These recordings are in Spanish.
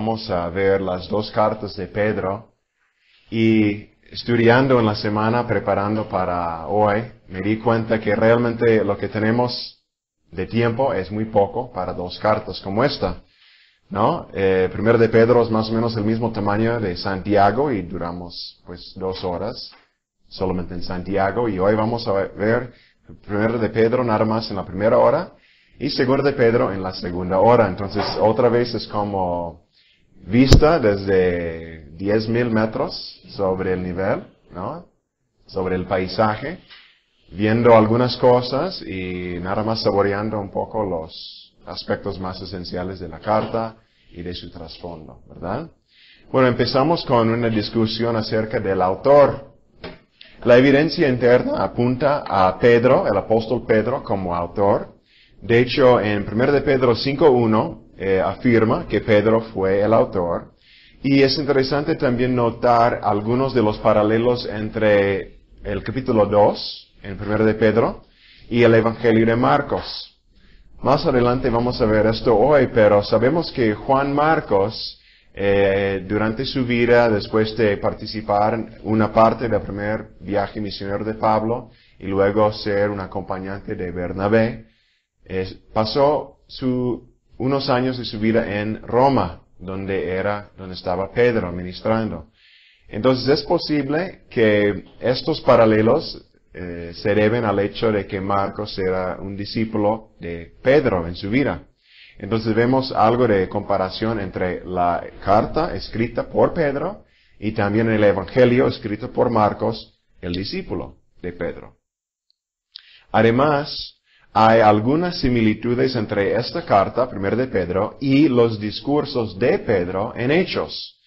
vamos a ver las dos cartas de Pedro. Y estudiando en la semana, preparando para hoy, me di cuenta que realmente lo que tenemos de tiempo es muy poco para dos cartas como esta, ¿no? Primero de Pedro es más o menos el mismo tamaño de Santiago y duramos pues 2 horas solamente en Santiago, y hoy vamos a ver Primero de Pedro nada más en la primera hora y Segundo de Pedro en la segunda hora. Entonces otra vez es como vista desde 10,000 metros sobre el nivel, ¿no? Sobre el paisaje, viendo algunas cosas y nada más saboreando un poco los aspectos más esenciales de la carta y de su trasfondo, ¿verdad? Bueno, empezamos con una discusión acerca del autor. La evidencia interna apunta a Pedro, el apóstol Pedro, como autor. De hecho, en 1 de Pedro 5:1 afirma que Pedro fue el autor. Y es interesante también notar algunos de los paralelos entre el capítulo 2, en 1 de Pedro, y el Evangelio de Marcos. Más adelante vamos a ver esto hoy, pero sabemos que Juan Marcos, durante su vida, después de participar en una parte del primer viaje misionero de Pablo, y luego ser un acompañante de Bernabé, pasó unos años de su vida en Roma, donde estaba Pedro ministrando. Entonces es posible que estos paralelos se deben al hecho de que Marcos era un discípulo de Pedro en su vida. Entonces vemos algo de comparación entre la carta escrita por Pedro y también el Evangelio escrito por Marcos, el discípulo de Pedro. Además, hay algunas similitudes entre esta carta, 1 de Pedro, y los discursos de Pedro en Hechos.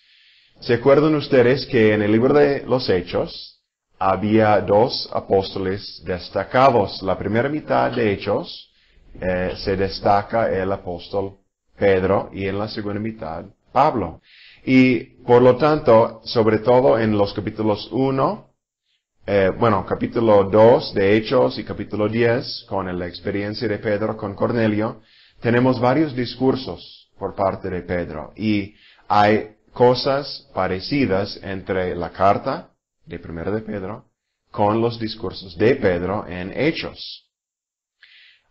¿Se acuerdan ustedes que en el libro de los Hechos había 2 apóstoles destacados? La primera mitad de Hechos se destaca el apóstol Pedro y en la segunda mitad Pablo. Y por lo tanto, sobre todo en los capítulos capítulo 2 de Hechos y capítulo 10, con la experiencia de Pedro con Cornelio, tenemos varios discursos por parte de Pedro. Y hay cosas parecidas entre la carta de 1 de Pedro con los discursos de Pedro en Hechos.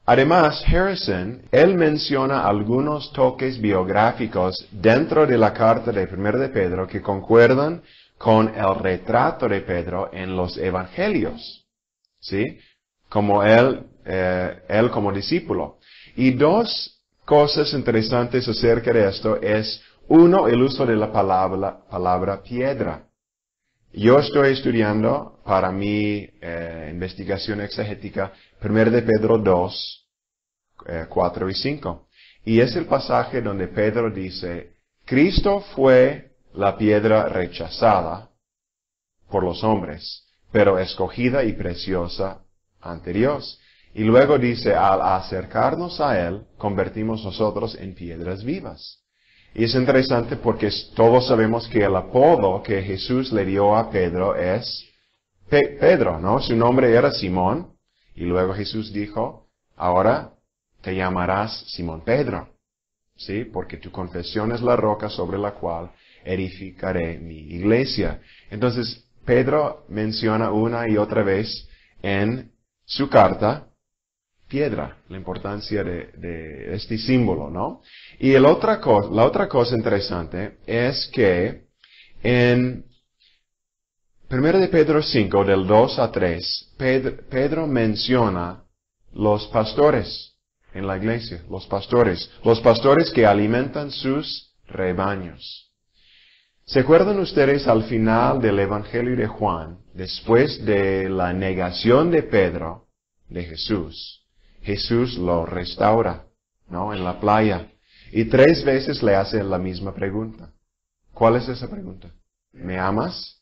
Además, Harrison, él menciona algunos toques biográficos dentro de la carta de 1 de Pedro que concuerdan con el retrato de Pedro en los evangelios, ¿sí? Como él como discípulo. Y 2 cosas interesantes acerca de esto es, uno, el uso de la palabra piedra. Yo estoy estudiando para mi investigación exegética 1 de Pedro 2, 4 y 5. Y es el pasaje donde Pedro dice, Cristo fue la piedra rechazada por los hombres, pero escogida y preciosa ante Dios. Y luego dice, al acercarnos a Él, convertimos nosotros en piedras vivas. Y es interesante porque todos sabemos que el apodo que Jesús le dio a Pedro es Pedro, ¿no? Su nombre era Simón, y luego Jesús dijo, ahora te llamarás Simón Pedro, ¿sí? Porque tu confesión es la roca sobre la cual edificaré mi iglesia. Entonces, Pedro menciona una y otra vez en su carta piedra, la importancia de este símbolo, ¿no? Y la otra cosa interesante es que en 1 de Pedro 5, del 2 a 3, Pedro menciona los pastores en la iglesia, los pastores que alimentan sus rebaños. ¿Se acuerdan ustedes al final del Evangelio de Juan, después de la negación de Pedro de Jesús? Jesús lo restaura, ¿no? En la playa. Y 3 veces le hace la misma pregunta. ¿Cuál es esa pregunta? ¿Me amas?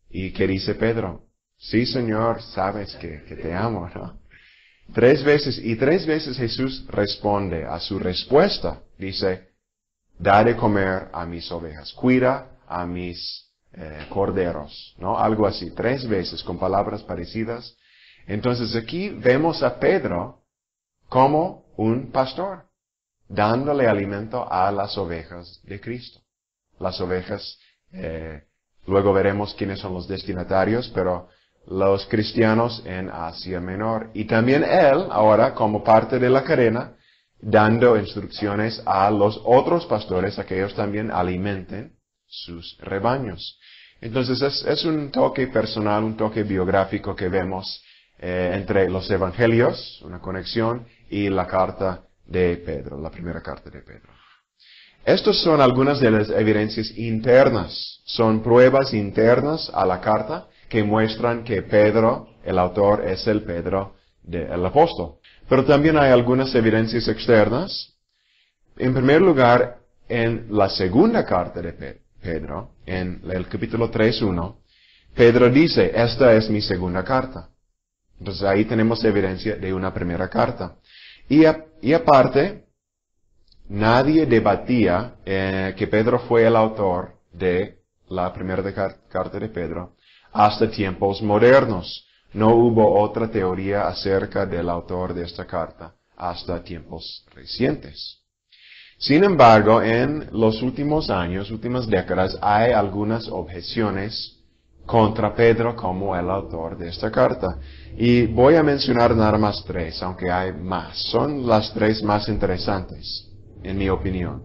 ¿Y qué dice Pedro? Sí, Señor, sabes que te amo, ¿no? 3 veces, y 3 veces Jesús responde a su respuesta. Dice, da de comer a mis ovejas, cuida a mis corderos, ¿no? Algo así, 3 veces, con palabras parecidas. Entonces aquí vemos a Pedro como un pastor, dándole alimento a las ovejas de Cristo. las ovejas. Luego veremos quiénes son los destinatarios, pero los cristianos en Asia Menor. Y también él, ahora, como parte de la cadena, dando instrucciones a los otros pastores a que ellos también alimenten sus rebaños. Entonces es un toque personal, un toque biográfico que vemos entre los evangelios, una conexión, y la carta de Pedro, la primera carta de Pedro. Estas son algunas de las evidencias internas, son pruebas internas a la carta que muestran que Pedro, el autor, es el Pedro del apóstol. Pero también hay algunas evidencias externas. En primer lugar, en la segunda carta de Pedro, en el capítulo 3:1, Pedro dice, esta es mi segunda carta. Entonces ahí tenemos evidencia de una primera carta. Y aparte, nadie debatía que Pedro fue el autor de la primera carta de Pedro hasta tiempos modernos. No hubo otra teoría acerca del autor de esta carta hasta tiempos recientes. Sin embargo, en los últimos años, últimas décadas, hay algunas objeciones contra Pedro como el autor de esta carta. Y voy a mencionar nada más 3, aunque hay más. Son las 3 más interesantes, en mi opinión.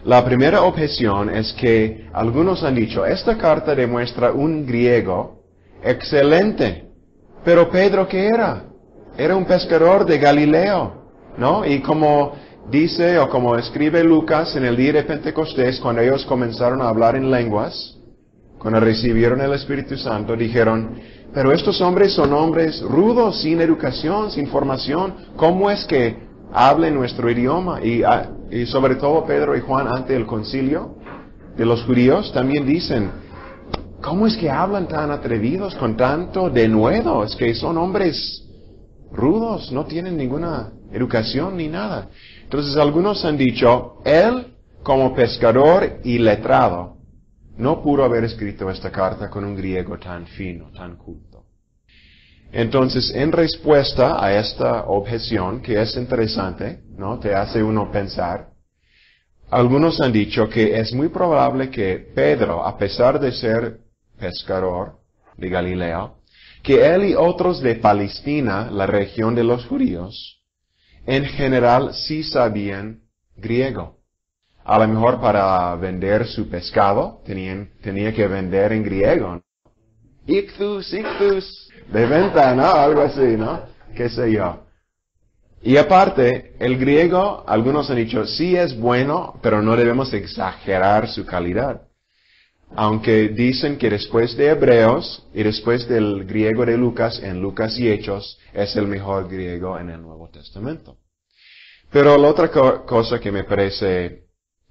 La primera objeción es que algunos han dicho, esta carta demuestra un griego excelente. Pero Pedro, ¿qué era? Era un pescador de Galileo, ¿no? Y como dice o como escribe Lucas en el día de Pentecostés, cuando ellos comenzaron a hablar en lenguas, cuando recibieron el Espíritu Santo, dijeron, pero estos hombres son hombres rudos, sin educación, sin formación. ¿Cómo es que hablen nuestro idioma? Y sobre todo Pedro y Juan ante el concilio de los judíos también dicen, ¿cómo es que hablan tan atrevidos con tanto denuedo? Es que son hombres rudos, no tienen ninguna educación ni nada. Entonces algunos han dicho, él como pescador y letrado, no pudo haber escrito esta carta con un griego tan fino, tan culto. Entonces, en respuesta a esta objeción, que es interesante, ¿no? Te hace uno pensar, algunos han dicho que es muy probable que Pedro, a pesar de ser pescador de Galileo, que él y otros de Palestina, la región de los judíos, en general sí sabían griego. A lo mejor para vender su pescado tenía que vender en griego. Ictus, de venta, ¿no? Algo así, ¿no? Qué sé yo. Y aparte, el griego, algunos han dicho, sí es bueno, pero no debemos exagerar su calidad. Aunque dicen que después de Hebreos y después del griego de Lucas, en Lucas y Hechos, es el mejor griego en el Nuevo Testamento. Pero la otra cosa que me parece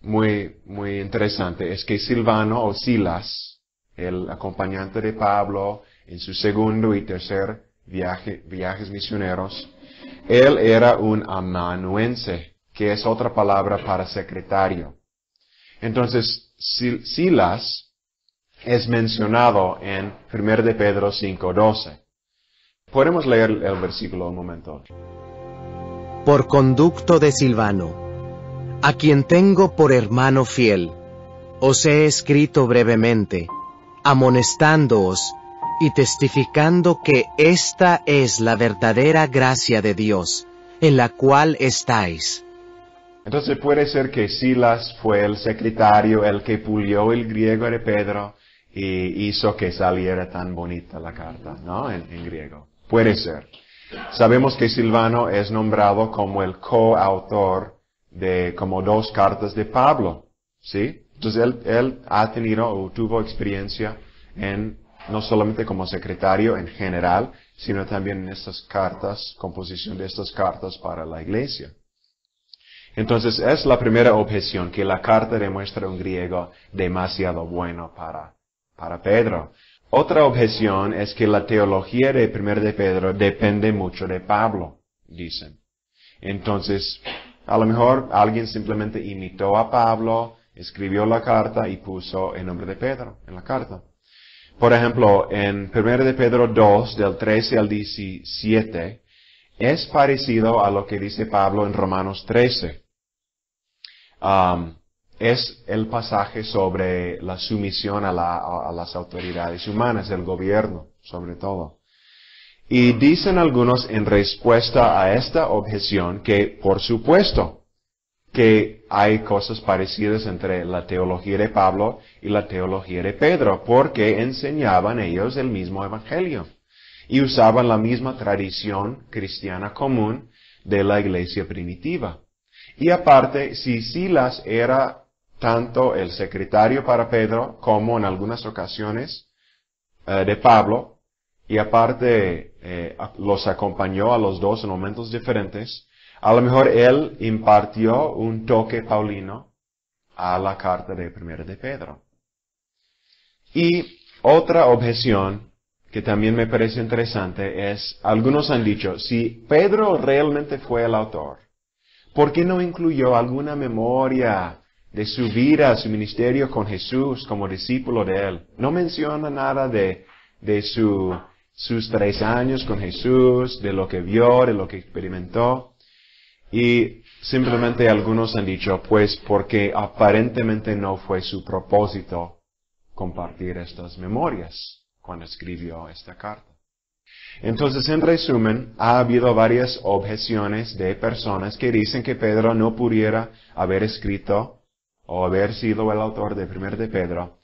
muy interesante es que Silvano o Silas, el acompañante de Pablo en su segundo y tercer viajes misioneros, él era un amanuense, que es otra palabra para secretario. Entonces, Silas es mencionado en 1 de Pedro 5:12. Podemos leer el versículo un momento. Por conducto de Silvano, a quien tengo por hermano fiel, os he escrito brevemente, amonestándoos y testificando que esta es la verdadera gracia de Dios, en la cual estáis. Entonces puede ser que Silas fue el secretario, el que pulió el griego de Pedro y hizo que saliera tan bonita la carta, ¿no? En griego. Puede ser. Sabemos que Silvano es nombrado como el coautor de como 2 cartas de Pablo, ¿sí? Entonces él ha tenido o tuvo experiencia no solamente como secretario en general, sino también en estas cartas, composición de estas cartas para la iglesia. Entonces es la primera objeción, que la carta demuestra un griego demasiado bueno para Pedro. Otra objeción es que la teología de 1 de Pedro depende mucho de Pablo, dicen. Entonces, a lo mejor alguien simplemente imitó a Pablo, escribió la carta y puso el nombre de Pedro en la carta. Por ejemplo, en 1 de Pedro 2, del 13 al 17, es parecido a lo que dice Pablo en Romanos 13. es el pasaje sobre la sumisión a las autoridades humanas, el gobierno, sobre todo. Y dicen algunos en respuesta a esta objeción que, por supuesto, que hay cosas parecidas entre la teología de Pablo y la teología de Pedro, porque enseñaban ellos el mismo evangelio y usaban la misma tradición cristiana común de la iglesia primitiva. Y aparte, si Silas era tanto el secretario para Pedro como en algunas ocasiones de Pablo, y aparte los acompañó a los dos en momentos diferentes, a lo mejor él impartió un toque paulino a la carta de Primera de Pedro. Y otra objeción que también me parece interesante es, algunos han dicho, si Pedro realmente fue el autor, ¿por qué no incluyó alguna memoria de su vida, su ministerio con Jesús como discípulo de él? No menciona nada de sus 3 años con Jesús, de lo que vio, de lo que experimentó. Y simplemente algunos han dicho, pues porque aparentemente no fue su propósito compartir estas memorias cuando escribió esta carta. Entonces, en resumen, ha habido varias objeciones de personas que dicen que Pedro no pudiera haber escrito o haber sido el autor de 1 de Pedro,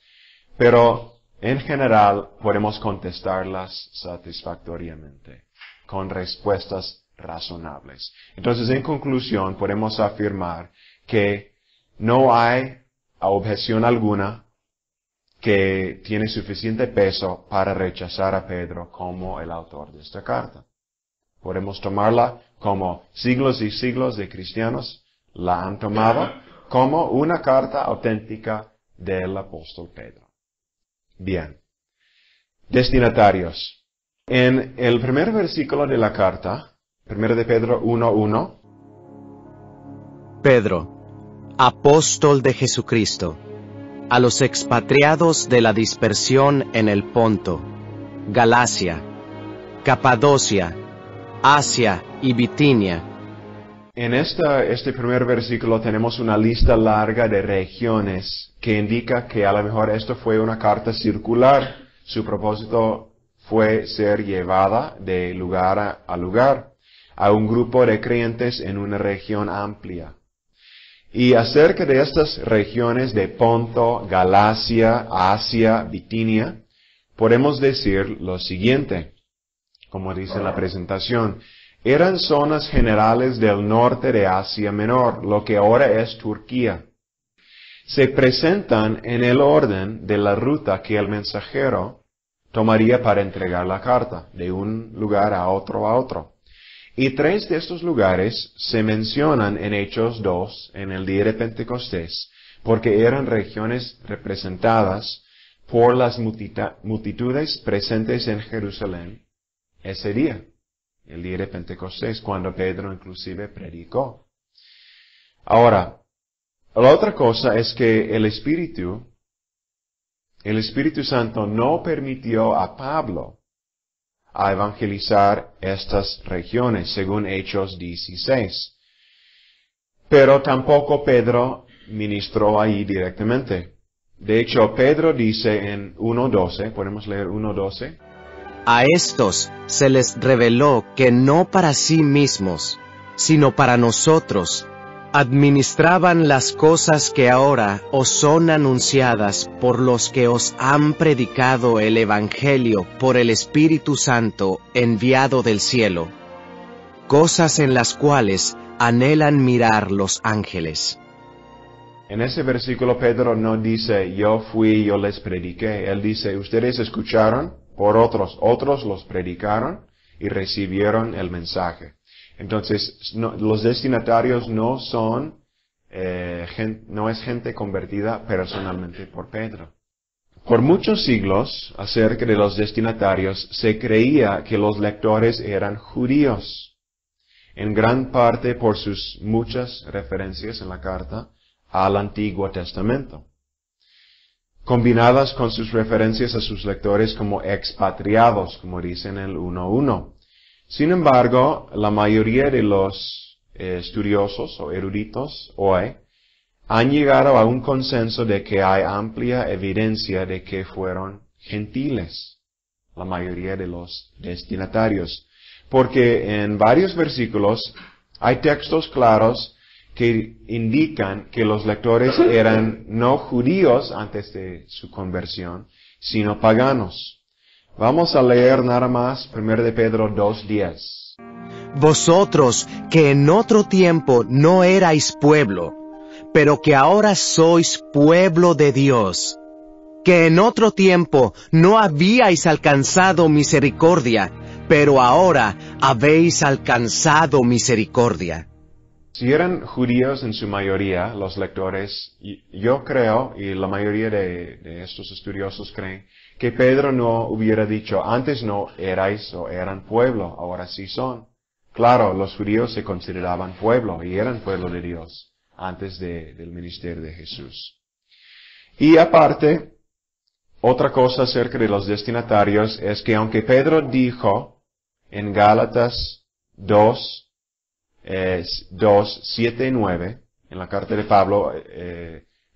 pero en general podemos contestarlas satisfactoriamente, con respuestas razonables. Entonces, en conclusión, podemos afirmar que no hay objeción alguna que tiene suficiente peso para rechazar a Pedro como el autor de esta carta. Podemos tomarla como siglos y siglos de cristianos la han tomado como una carta auténtica del apóstol Pedro. Bien. Destinatarios. En el primer versículo de la carta, 1 de Pedro 1:1. Pedro, apóstol de Jesucristo, a los expatriados de la dispersión en el Ponto, Galacia, Capadocia, Asia y Bitinia. En este primer versículo tenemos una lista larga de regiones que indica que a lo mejor esto fue una carta circular. Su propósito fue ser llevada de lugar a lugar a un grupo de creyentes en una región amplia. Y acerca de estas regiones de Ponto, Galacia, Asia, Bitinia, podemos decir lo siguiente, como dice la presentación. Eran zonas generales del norte de Asia Menor, lo que ahora es Turquía. Se presentan en el orden de la ruta que el mensajero tomaría para entregar la carta, de un lugar a otro. Y 3 de estos lugares se mencionan en Hechos 2, en el día de Pentecostés, porque eran regiones representadas por las multitudes presentes en Jerusalén ese día, el día de Pentecostés, cuando Pedro inclusive predicó. Ahora, la otra cosa es que el Espíritu Santo no permitió a Pablo a evangelizar estas regiones, según Hechos 16. Pero tampoco Pedro ministró ahí directamente. De hecho, Pedro dice en 1:12, ¿podemos leer 1:12? A estos se les reveló que no para sí mismos, sino para nosotros, administraban las cosas que ahora os son anunciadas por los que os han predicado el Evangelio por el Espíritu Santo enviado del cielo, cosas en las cuales anhelan mirar los ángeles. En ese versículo Pedro no dice, yo fui, yo les prediqué. Él dice, ustedes escucharon por otros los predicaron y recibieron el mensaje. Entonces, los destinatarios no son, no es gente convertida personalmente por Pedro. Por muchos siglos, acerca de los destinatarios, se creía que los lectores eran judíos, en gran parte por sus muchas referencias en la carta al Antiguo Testamento, combinadas con sus referencias a sus lectores como expatriados, como dice en el 1:1. Sin embargo, la mayoría de los estudiosos o eruditos hoy han llegado a un consenso de que hay amplia evidencia de que fueron gentiles, la mayoría de los destinatarios, porque en varios versículos hay textos claros que indican que los lectores eran no judíos antes de su conversión, sino paganos. Vamos a leer nada más 1 de Pedro 2:10. Vosotros que en otro tiempo no erais pueblo, pero que ahora sois pueblo de Dios, que en otro tiempo no habíais alcanzado misericordia, pero ahora habéis alcanzado misericordia. Si eran judíos en su mayoría, los lectores, yo creo, y la mayoría de estos estudiosos creen, que Pedro no hubiera dicho, antes no erais o eran pueblo, ahora sí son. Claro, los judíos se consideraban pueblo y eran pueblo de Dios antes del ministerio de Jesús. Y aparte, otra cosa acerca de los destinatarios es que aunque Pedro dijo en Gálatas 2:7 y 9, en la carta de Pablo,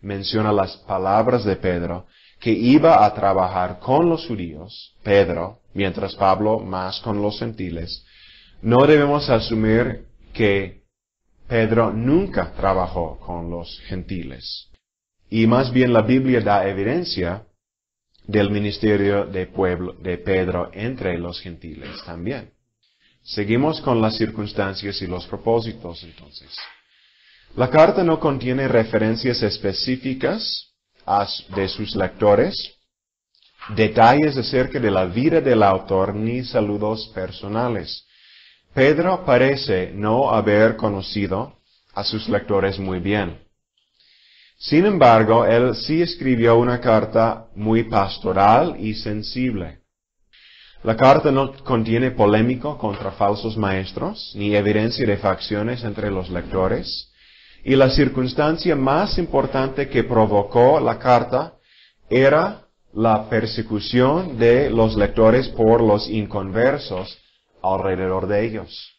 menciona las palabras de Pedro, que iba a trabajar con los judíos, Pedro, mientras Pablo más con los gentiles. No debemos asumir que Pedro nunca trabajó con los gentiles. Y más bien la Biblia da evidencia del ministerio de Pedro entre los gentiles también. Seguimos con las circunstancias y los propósitos entonces. La carta no contiene referencias específicas de sus lectores, detalles acerca de la vida del autor ni saludos personales. Pedro parece no haber conocido a sus lectores muy bien. Sin embargo, él sí escribió una carta muy pastoral y sensible. La carta no contiene polémico contra falsos maestros, ni evidencia de facciones entre los lectores, y la circunstancia más importante que provocó la carta era la persecución de los lectores por los inconversos alrededor de ellos.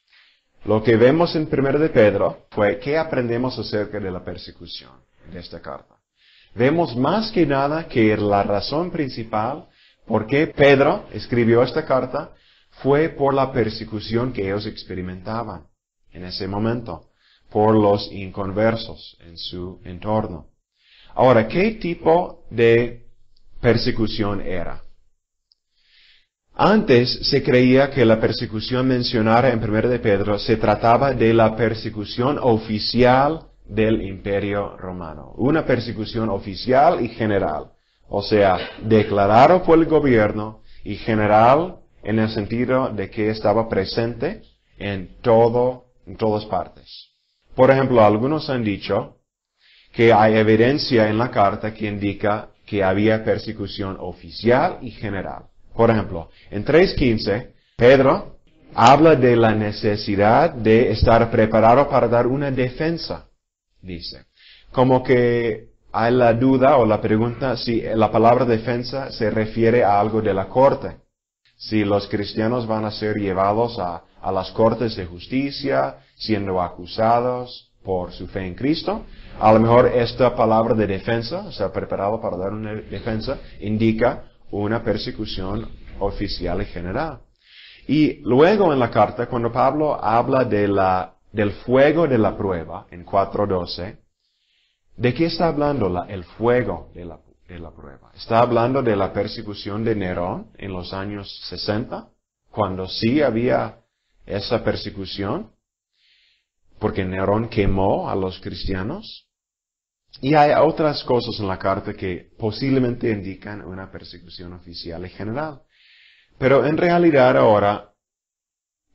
Lo que vemos en 1 de Pedro fue ¿qué aprendemos acerca de la persecución de esta carta? Vemos más que nada que la razón principal por qué Pedro escribió esta carta fue por la persecución que ellos experimentaban en ese momento, por los inconversos en su entorno. Ahora, ¿qué tipo de persecución era? Antes se creía que la persecución mencionada en 1 de Pedro se trataba de la persecución oficial del Imperio Romano. Una persecución oficial y general. O sea, declarado por el gobierno y general en el sentido de que estaba presente en todas partes. Por ejemplo, algunos han dicho que hay evidencia en la carta que indica que había persecución oficial y general. Por ejemplo, en 3:15, Pedro habla de la necesidad de estar preparado para dar una defensa, dice. Como que hay la duda o la pregunta si la palabra defensa se refiere a algo de la corte. Si los cristianos van a ser llevados a las cortes de justicia, siendo acusados por su fe en Cristo, a lo mejor esta palabra de defensa, o sea, preparado para dar una defensa, indica una persecución oficial y general. Y luego en la carta, cuando Pablo habla del fuego de la prueba, en 4:12, ¿de qué está hablando el fuego de la prueba? ¿Está hablando de la persecución de Nerón en los años 60? Cuando sí había esa persecución, porque Nerón quemó a los cristianos. Y hay otras cosas en la carta que posiblemente indican una persecución oficial y general. Pero en realidad ahora,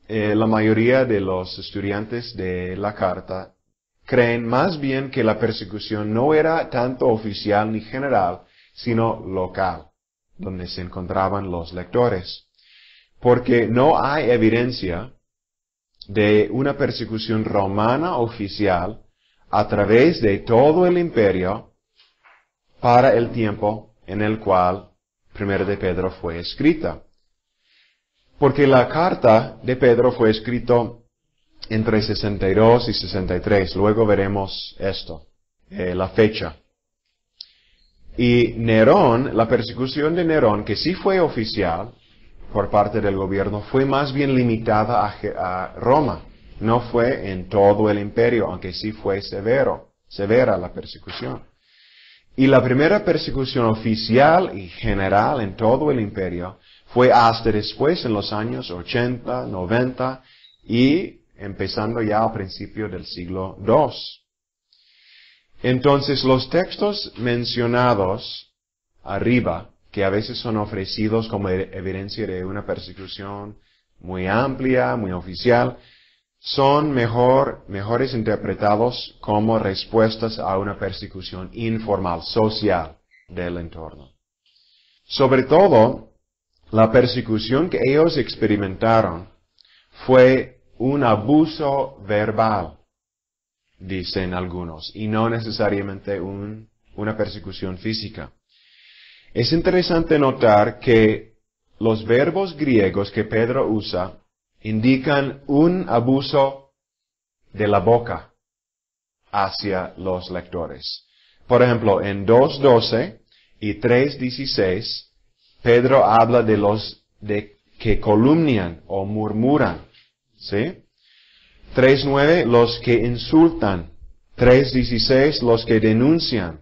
la mayoría de los estudiantes de la carta creen más bien que la persecución no era tanto oficial ni general, sino local, donde se encontraban los lectores. Porque no hay evidencia de una persecución romana oficial a través de todo el imperio para el tiempo en el cual 1 de Pedro fue escrita. Porque la carta de Pedro fue escrita entre 62 y 63. Luego veremos esto la fecha. Y Nerón, la persecución de Nerón, que sí fue oficial por parte del gobierno, fue más bien limitada a Roma. No fue en todo el imperio, aunque sí fue severa la persecución. Y la primera persecución oficial y general en todo el imperio fue hasta después, en los años 80, 90 y empezando ya al principio del siglo II. Entonces, los textos mencionados arriba, que a veces son ofrecidos como evidencia de una persecución muy amplia, muy oficial, son mejores interpretados como respuestas a una persecución informal, social del entorno. Sobre todo, la persecución que ellos experimentaron fue un abuso verbal, dicen algunos, y no necesariamente una persecución física. Es interesante notar que los verbos griegos que Pedro usa indican un abuso de la boca hacia los lectores. Por ejemplo, en 2:12 y 3:16, Pedro habla de los que calumnian o murmuran, ¿sí? 3:9, los que insultan. 3:16, los que denuncian.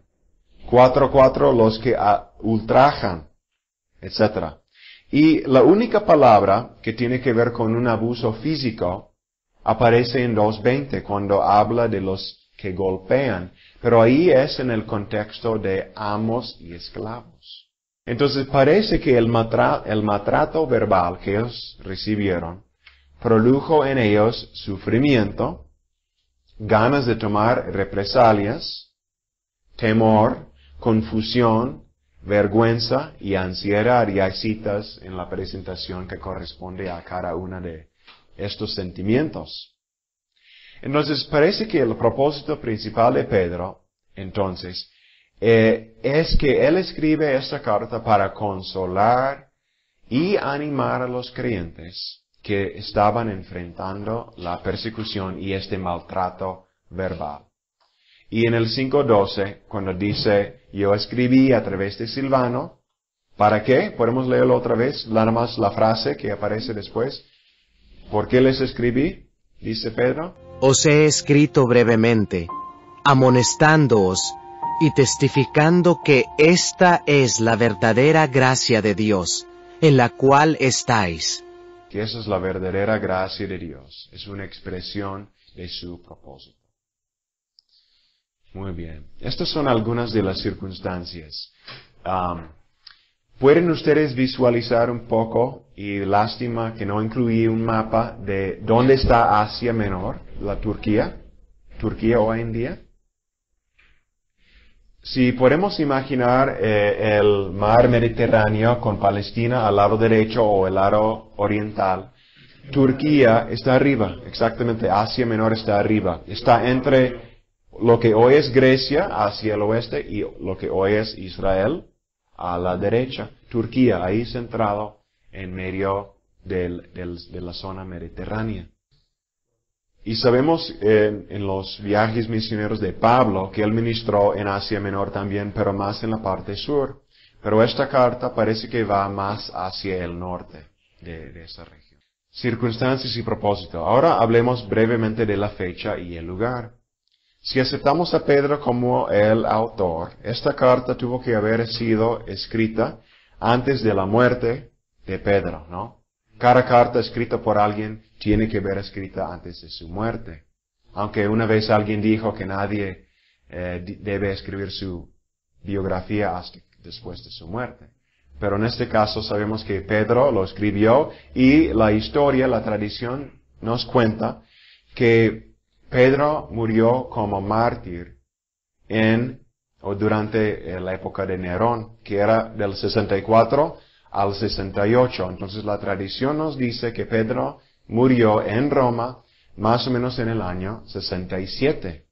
4:4, los que ultrajan, etc. Y la única palabra que tiene que ver con un abuso físico aparece en 2:20, cuando habla de los que golpean, pero ahí es en el contexto de amos y esclavos. Entonces parece que el maltrato verbal que ellos recibieron produjo en ellos sufrimiento, ganas de tomar represalias, temor, confusión, vergüenza y ansiedad, y hay citas en la presentación que corresponde a cada uno de estos sentimientos. Entonces, parece que el propósito principal de Pedro, entonces, es que él escribe esta carta para consolar y animar a los creyentes que estaban enfrentando la persecución y este maltrato verbal. Y en el 5:12, cuando dice, yo escribí a través de Silvano, ¿para qué? Podemos leerlo otra vez, nada más la frase que aparece después. ¿Por qué les escribí? Dice Pedro. Os he escrito brevemente, amonestándoos y testificando que esta es la verdadera gracia de Dios, en la cual estáis. Que esa es la verdadera gracia de Dios. Es una expresión de su propósito. Muy bien. Estas son algunas de las circunstancias. ¿Pueden ustedes visualizar un poco? Y lástima que no incluí un mapa de dónde está Asia Menor, la Turquía hoy en día. Si podemos imaginar el mar Mediterráneo con Palestina al lado derecho o el lado oriental, Turquía está arriba, exactamente, Asia Menor está arriba. Está entre lo que hoy es Grecia hacia el oeste y lo que hoy es Israel a la derecha. Turquía, ahí centrado en medio de la zona mediterránea. Y sabemos en los viajes misioneros de Pablo que él ministró en Asia Menor también, pero más en la parte sur. Pero esta carta parece que va más hacia el norte de esa región. Circunstancias y propósito. Ahora hablemos brevemente de la fecha y el lugar. Si aceptamos a Pedro como el autor, esta carta tuvo que haber sido escrita antes de la muerte de Pedro, ¿no? Cada carta escrita por alguien tiene que ser escrita antes de su muerte. Aunque una vez alguien dijo que nadie debe escribir su biografía hasta después de su muerte. Pero en este caso sabemos que Pedro lo escribió y la historia, la tradición nos cuenta que Pedro murió como mártir durante la época de Nerón, que era del 64 al 68. Entonces la tradición nos dice que Pedro murió en Roma más o menos en el año 67.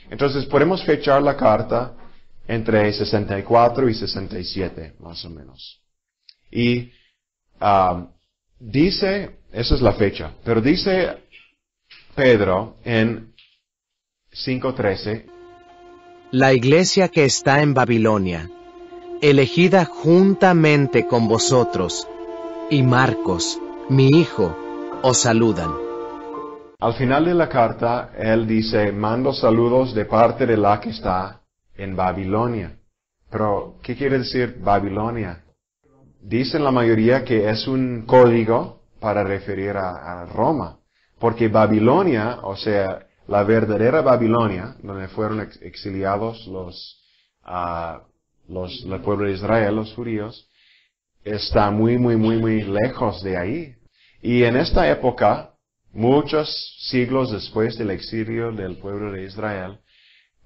Entonces podemos fechar la carta entre 64 y 67, más o menos. Y dice, esa es la fecha, pero dice Pedro en 5:13, la iglesia que está en Babilonia, elegida juntamente con vosotros, y Marcos, mi hijo, os saludan. Al final de la carta, él dice, mando saludos de parte de la que está en Babilonia. Pero, ¿qué quiere decir Babilonia? Dicen la mayoría que es un código para referir a Roma. Porque Babilonia, o sea, la verdadera Babilonia, donde fueron exiliados el pueblo de Israel, los judíos, está muy lejos de ahí. Y en esta época, muchos siglos después del exilio del pueblo de Israel,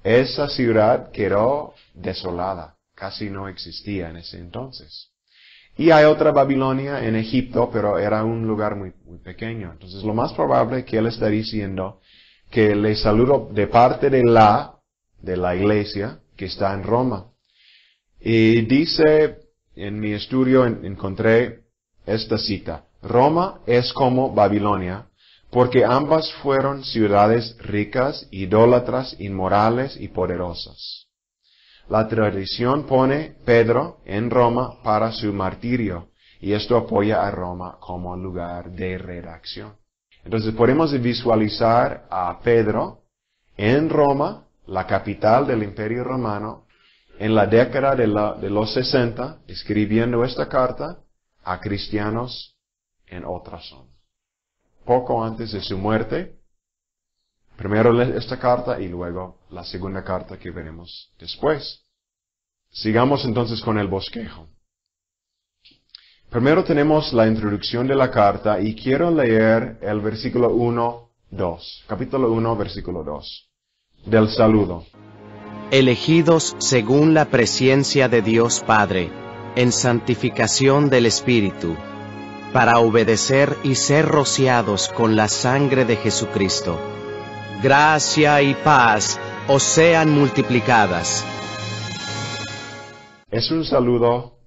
esa ciudad quedó desolada, casi no existía en ese entonces. Y hay otra Babilonia en Egipto, pero era un lugar muy pequeño. Entonces lo más probable que él está diciendo que le saludo de parte de la iglesia que está en Roma. Y dice, en mi estudio encontré esta cita, Roma es como Babilonia, porque ambas fueron ciudades ricas, idólatras, inmorales y poderosas. La tradición pone Pedro en Roma para su martirio, y esto apoya a Roma como lugar de redacción. Entonces podemos visualizar a Pedro en Roma, la capital del Imperio Romano, en la década de los 60, escribiendo esta carta a cristianos en otra zona. Poco antes de su muerte, primero esta carta y luego la segunda carta que veremos después. Sigamos entonces con el bosquejo. Primero tenemos la introducción de la carta y quiero leer el versículo 1-2, capítulo 1, versículo 2, del saludo. Elegidos según la presciencia de Dios Padre, en santificación del Espíritu, para obedecer y ser rociados con la sangre de Jesucristo. Gracia y paz os sean multiplicadas. Es un saludo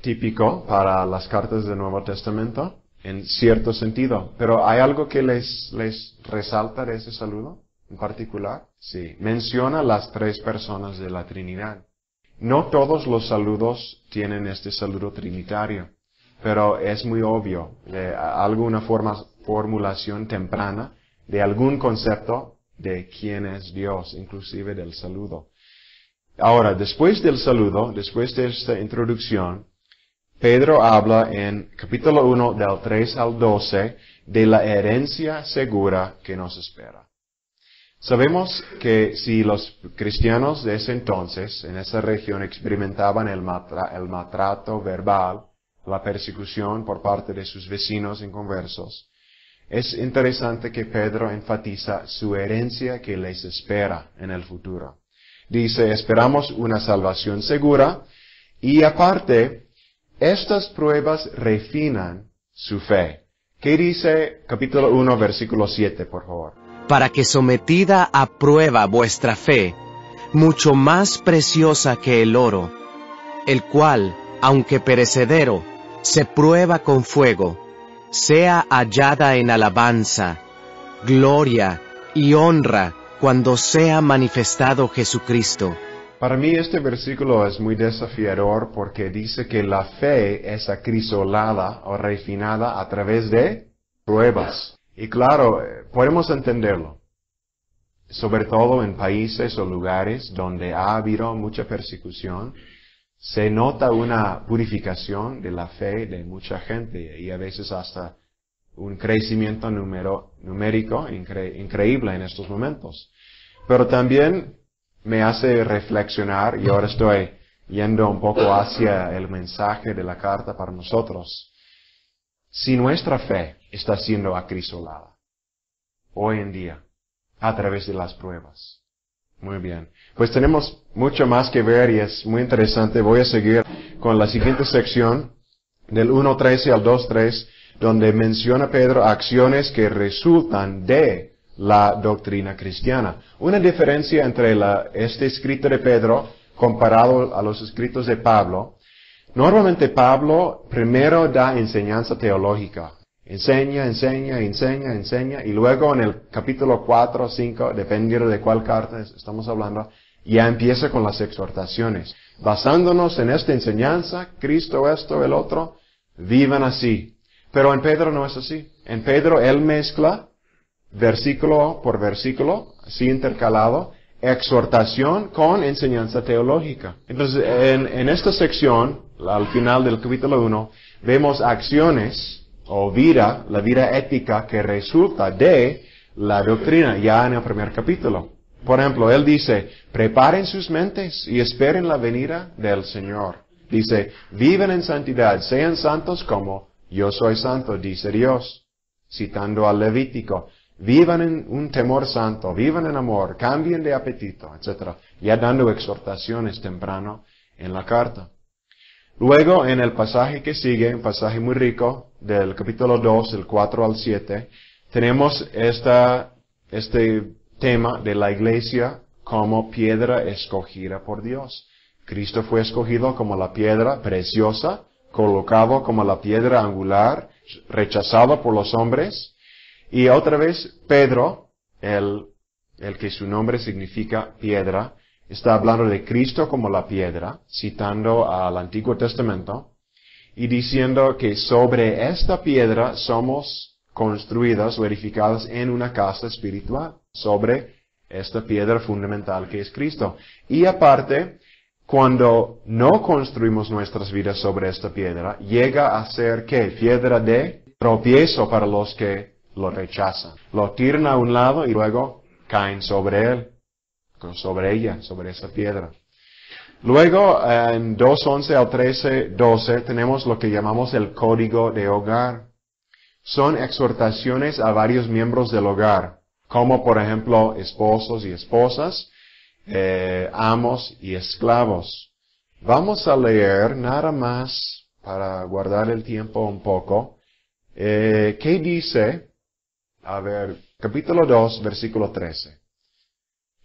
típico para las cartas del Nuevo Testamento, en cierto sentido. Pero ¿hay algo que les resalta de ese saludo en particular? Sí, menciona las tres personas de la Trinidad. No todos los saludos tienen este saludo trinitario, pero es muy obvio, alguna formulación temprana de algún concepto de quién es Dios, inclusive del saludo. Ahora, después del saludo, después de esta introducción, Pedro habla en capítulo 1 del 3 al 12 de la herencia segura que nos espera. Sabemos que si los cristianos de ese entonces, en esa región, experimentaban el maltrato verbal, la persecución por parte de sus vecinos inconversos, es interesante que Pedro enfatiza su herencia que les espera en el futuro. Dice, esperamos una salvación segura y aparte, estas pruebas refinan su fe. ¿Qué dice capítulo 1, versículo 7, por favor? Para que sometida a prueba vuestra fe, mucho más preciosa que el oro, el cual, aunque perecedero, se prueba con fuego, sea hallada en alabanza, gloria y honra cuando sea manifestado Jesucristo. Para mí este versículo es muy desafiador porque dice que la fe es acrisolada o refinada a través de pruebas. Y claro, podemos entenderlo, sobre todo en países o lugares donde ha habido mucha persecución, se nota una purificación de la fe de mucha gente y a veces hasta un crecimiento numérico increíble en estos momentos. Pero también me hace reflexionar, y ahora estoy yendo un poco hacia el mensaje de la carta para nosotros. Si nuestra fe está siendo acrisolada hoy en día a través de las pruebas. Muy bien. Pues tenemos mucho más que ver y es muy interesante. Voy a seguir con la siguiente sección del 1.13 al 2.3, donde menciona Pedro acciones que resultan de la doctrina cristiana. Una diferencia entre este escrito de Pedro comparado a los escritos de Pablo. Normalmente Pablo primero da enseñanza teológica. Enseña, y luego en el capítulo 4 o 5, dependiendo de cuál carta estamos hablando, Ya empieza con las exhortaciones. Basándonos en esta enseñanza, Cristo esto, el otro, vivan así. Pero en Pedro no es así. En Pedro él mezcla versículo por versículo, así intercalado, exhortación con enseñanza teológica. Entonces, en esta sección, al final del capítulo 1, vemos acciones o vida, la vida ética que resulta de la doctrina ya en el primer capítulo. Por ejemplo, él dice, preparen sus mentes y esperen la venida del Señor. Dice, vivan en santidad, sean santos como yo soy santo, dice Dios, citando al Levítico. Vivan en un temor santo, vivan en amor, cambien de apetito, etc. Ya dando exhortaciones temprano en la carta. Luego, en el pasaje que sigue, un pasaje muy rico, del capítulo 2, del 4 al 7, tenemos este tema de la iglesia como piedra escogida por Dios. Cristo fue escogido como la piedra preciosa, colocado como la piedra angular, rechazado por los hombres. Y otra vez, Pedro, el que su nombre significa piedra, está hablando de Cristo como la piedra, citando al Antiguo Testamento, y diciendo que sobre esta piedra somos construidas o edificadas en una casa espiritual, sobre esta piedra fundamental que es Cristo. Y aparte, cuando no construimos nuestras vidas sobre esta piedra, llega a ser, ¿qué? Piedra de tropiezo para los que lo rechazan. Lo tiran a un lado y luego caen sobre él, sobre ella, sobre esa piedra. Luego, en 2:11 al 13:12, tenemos lo que llamamos el código de hogar. Son exhortaciones a varios miembros del hogar, como por ejemplo esposos y esposas, amos y esclavos. Vamos a leer nada más, para guardar el tiempo un poco, ¿qué dice? A ver, capítulo 2, versículo 13.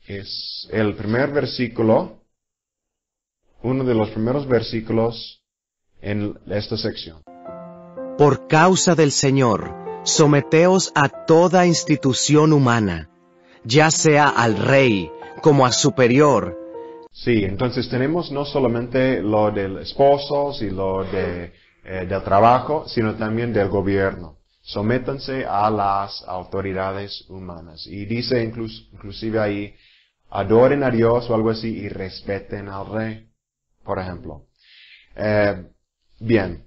Es el primer versículo, uno de los primeros versículos en esta sección. Por causa del Señor, someteos a toda institución humana, ya sea al rey como a superior. Sí, entonces tenemos no solamente lo del esposos y lo del trabajo, sino también del gobierno. Sométanse a las autoridades humanas. Y dice inclusive ahí, adoren a Dios o algo así y respeten al rey, por ejemplo. Bien.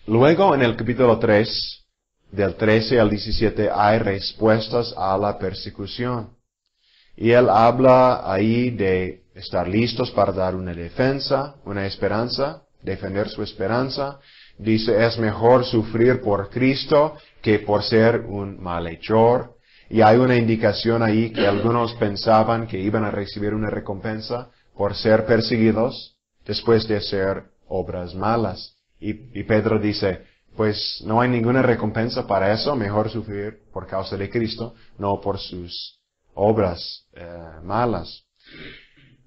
Luego en el capítulo 3, del 13 al 17, hay respuestas a la persecución. Y él habla ahí de estar listos para dar una defensa, una esperanza, defender su esperanza. Dice, es mejor sufrir por Cristo que por ser un malhechor. Y hay una indicación ahí que algunos pensaban que iban a recibir una recompensa por ser perseguidos después de hacer obras malas. Y Pedro dice, pues no hay ninguna recompensa para eso, mejor sufrir por causa de Cristo, no por sus obras malas.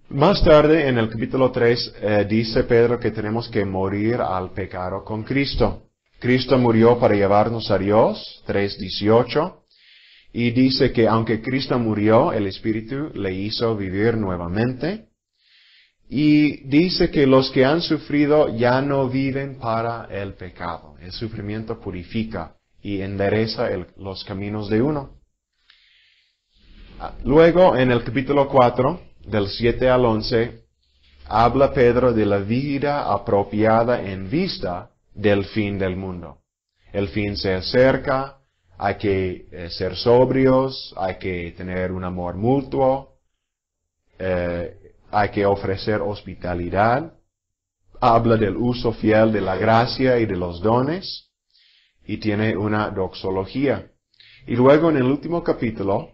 Más tarde, en el capítulo 3, dice Pedro que tenemos que morir al pecado con Cristo. Cristo murió para llevarnos a Dios, 3:18, y dice que aunque Cristo murió, el Espíritu le hizo vivir nuevamente. Y dice que los que han sufrido ya no viven para el pecado. El sufrimiento purifica y endereza los caminos de uno. Luego, en el capítulo 4, del 7 al 11, habla Pedro de la vida apropiada en vista del fin del mundo. El fin se acerca, hay que ser sobrios, hay que tener un amor mutuo, hay que ofrecer hospitalidad. Habla del uso fiel de la gracia y de los dones, y tiene una doxología. Y luego en el último capítulo,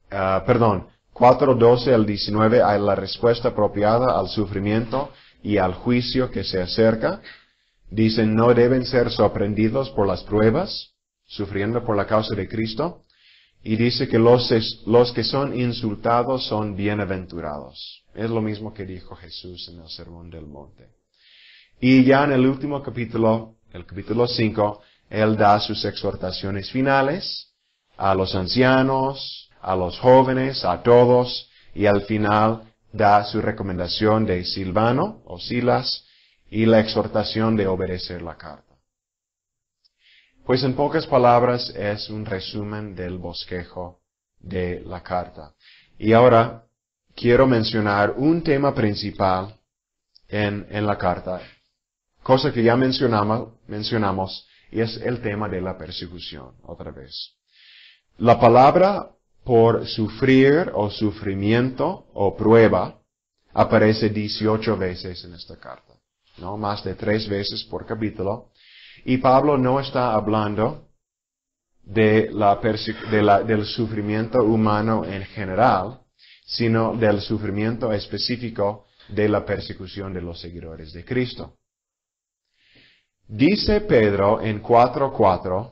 4:12 al 19, hay la respuesta apropiada al sufrimiento y al juicio que se acerca. Dicen, no deben ser sorprendidos por las pruebas, sufriendo por la causa de Cristo. Y dice que los que son insultados son bienaventurados. Es lo mismo que dijo Jesús en el Sermón del Monte. Y ya en el último capítulo, el capítulo 5, Él da sus exhortaciones finales a los ancianos, a los jóvenes, a todos, y al final da su recomendación de Silvano o Silas y la exhortación de obedecer la carta. Pues en pocas palabras es un resumen del bosquejo de la carta. Y ahora quiero mencionar un tema principal en la carta, cosa que ya mencionamos, y es el tema de la persecución, otra vez. La palabra por sufrir o sufrimiento o prueba aparece 18 veces en esta carta, ¿no? Más de 3 veces por capítulo. Y Pablo no está hablando del sufrimiento humano en general, sino del sufrimiento específico de la persecución de los seguidores de Cristo. Dice Pedro en 4:4,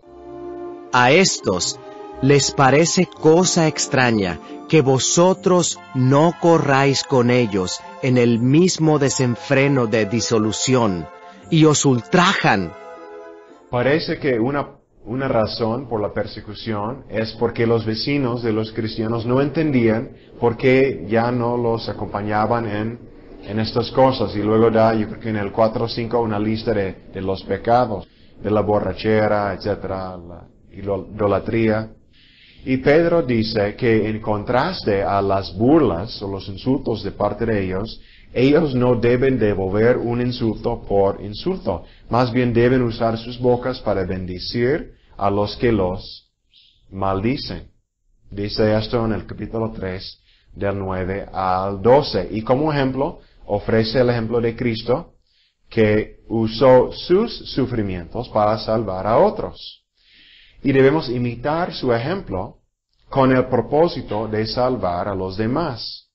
A estos les parece cosa extraña que vosotros no corráis con ellos en el mismo desenfreno de disolución, y os ultrajan. parece que una razón por la persecución es porque los vecinos de los cristianos no entendían por qué ya no los acompañaban en estas cosas. Y luego da, yo creo que en el 4:5, una lista de los pecados, de la borrachera, etcétera, la idolatría. Y Pedro dice que en contraste a las burlas o los insultos de parte de ellos no deben devolver un insulto por insulto. Más bien deben usar sus bocas para bendecir a los que los maldicen. Dice esto en el capítulo 3, del 9 al 12. Y como ejemplo, ofrece el ejemplo de Cristo, que usó sus sufrimientos para salvar a otros. Y debemos imitar su ejemplo con el propósito de salvar a los demás.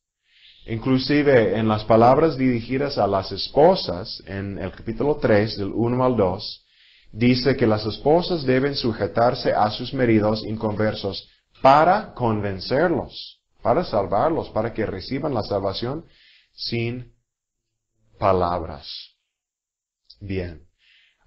Inclusive en las palabras dirigidas a las esposas, en el capítulo 3, del 1 al 2, dice que las esposas deben sujetarse a sus maridos inconversos para convencerlos, para salvarlos, para que reciban la salvación sin palabras. Bien.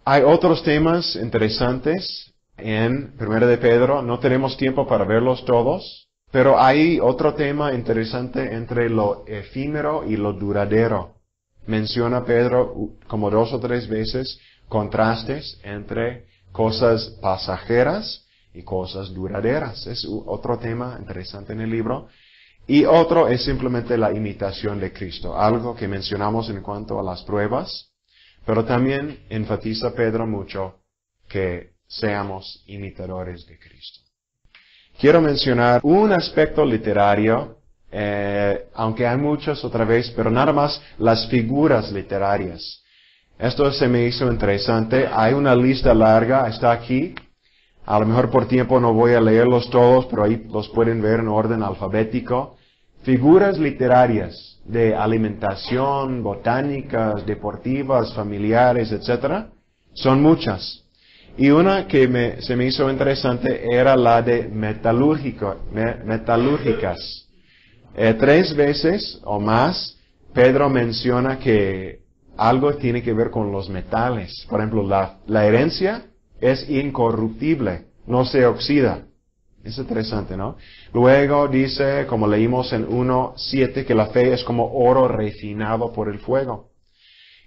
Hay otros temas interesantes en 1 de Pedro. No tenemos tiempo para verlos todos, pero hay otro tema interesante entre lo efímero y lo duradero. Menciona Pedro como 2 o 3 veces contrastes entre cosas pasajeras y cosas duraderas. Es otro tema interesante en el libro. Y otro es simplemente la imitación de Cristo, algo que mencionamos en cuanto a las pruebas, pero también enfatiza Pedro mucho que seamos imitadores de Cristo. Quiero mencionar un aspecto literario, aunque hay muchos otra vez, pero nada más las figuras literarias. Esto se me hizo interesante. Hay una lista larga, está aquí. A lo mejor por tiempo no voy a leerlos todos, pero ahí los pueden ver en orden alfabético. Figuras literarias de alimentación, botánicas, deportivas, familiares, etc. Son muchas. Y una que se me hizo interesante era la de metalúrgicas. 3 veces o más Pedro menciona que algo tiene que ver con los metales. Por ejemplo, la herencia es incorruptible, no se oxida. Es interesante, ¿no? Luego dice, como leímos en 1:7, que la fe es como oro refinado por el fuego.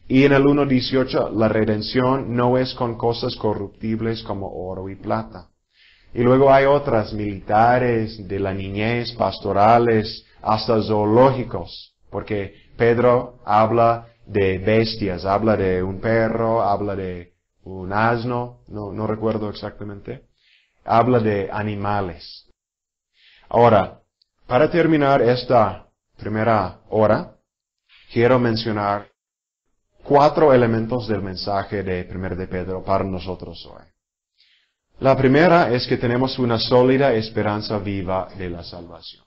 Y en el 1:18, la redención no es con cosas corruptibles como oro y plata. Y luego hay otras, militares, de la niñez, pastorales, hasta zoológicos, porque Pedro habla de bestias, habla de un perro, habla de un asno, no recuerdo exactamente, habla de animales. Ahora, para terminar esta primera hora, quiero mencionar 4 elementos del mensaje de 1 de Pedro para nosotros hoy. La primera es que tenemos una sólida esperanza viva de la salvación.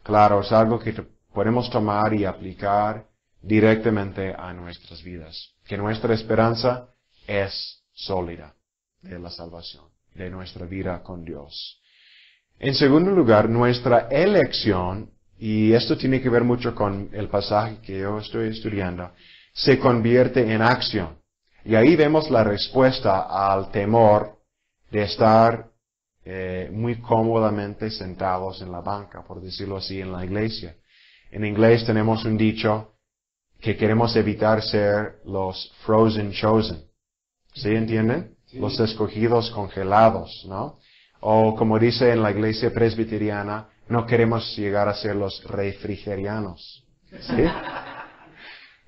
Claro, es algo que podemos tomar y aplicar directamente a nuestras vidas. Que nuestra esperanza es sólida de la salvación, de nuestra vida con Dios. En segundo lugar, nuestra elección, y esto tiene que ver mucho con el pasaje que yo estoy estudiando, se convierte en acción. Y ahí vemos la respuesta al temor de estar muy cómodamente sentados en la banca, por decirlo así, en la iglesia. En inglés tenemos un dicho que queremos evitar ser los frozen chosen. ¿Sí entienden? Sí. Los escogidos congelados, ¿no? O como dice en la iglesia presbiteriana, no queremos llegar a ser los refrigerianos. ¿Sí?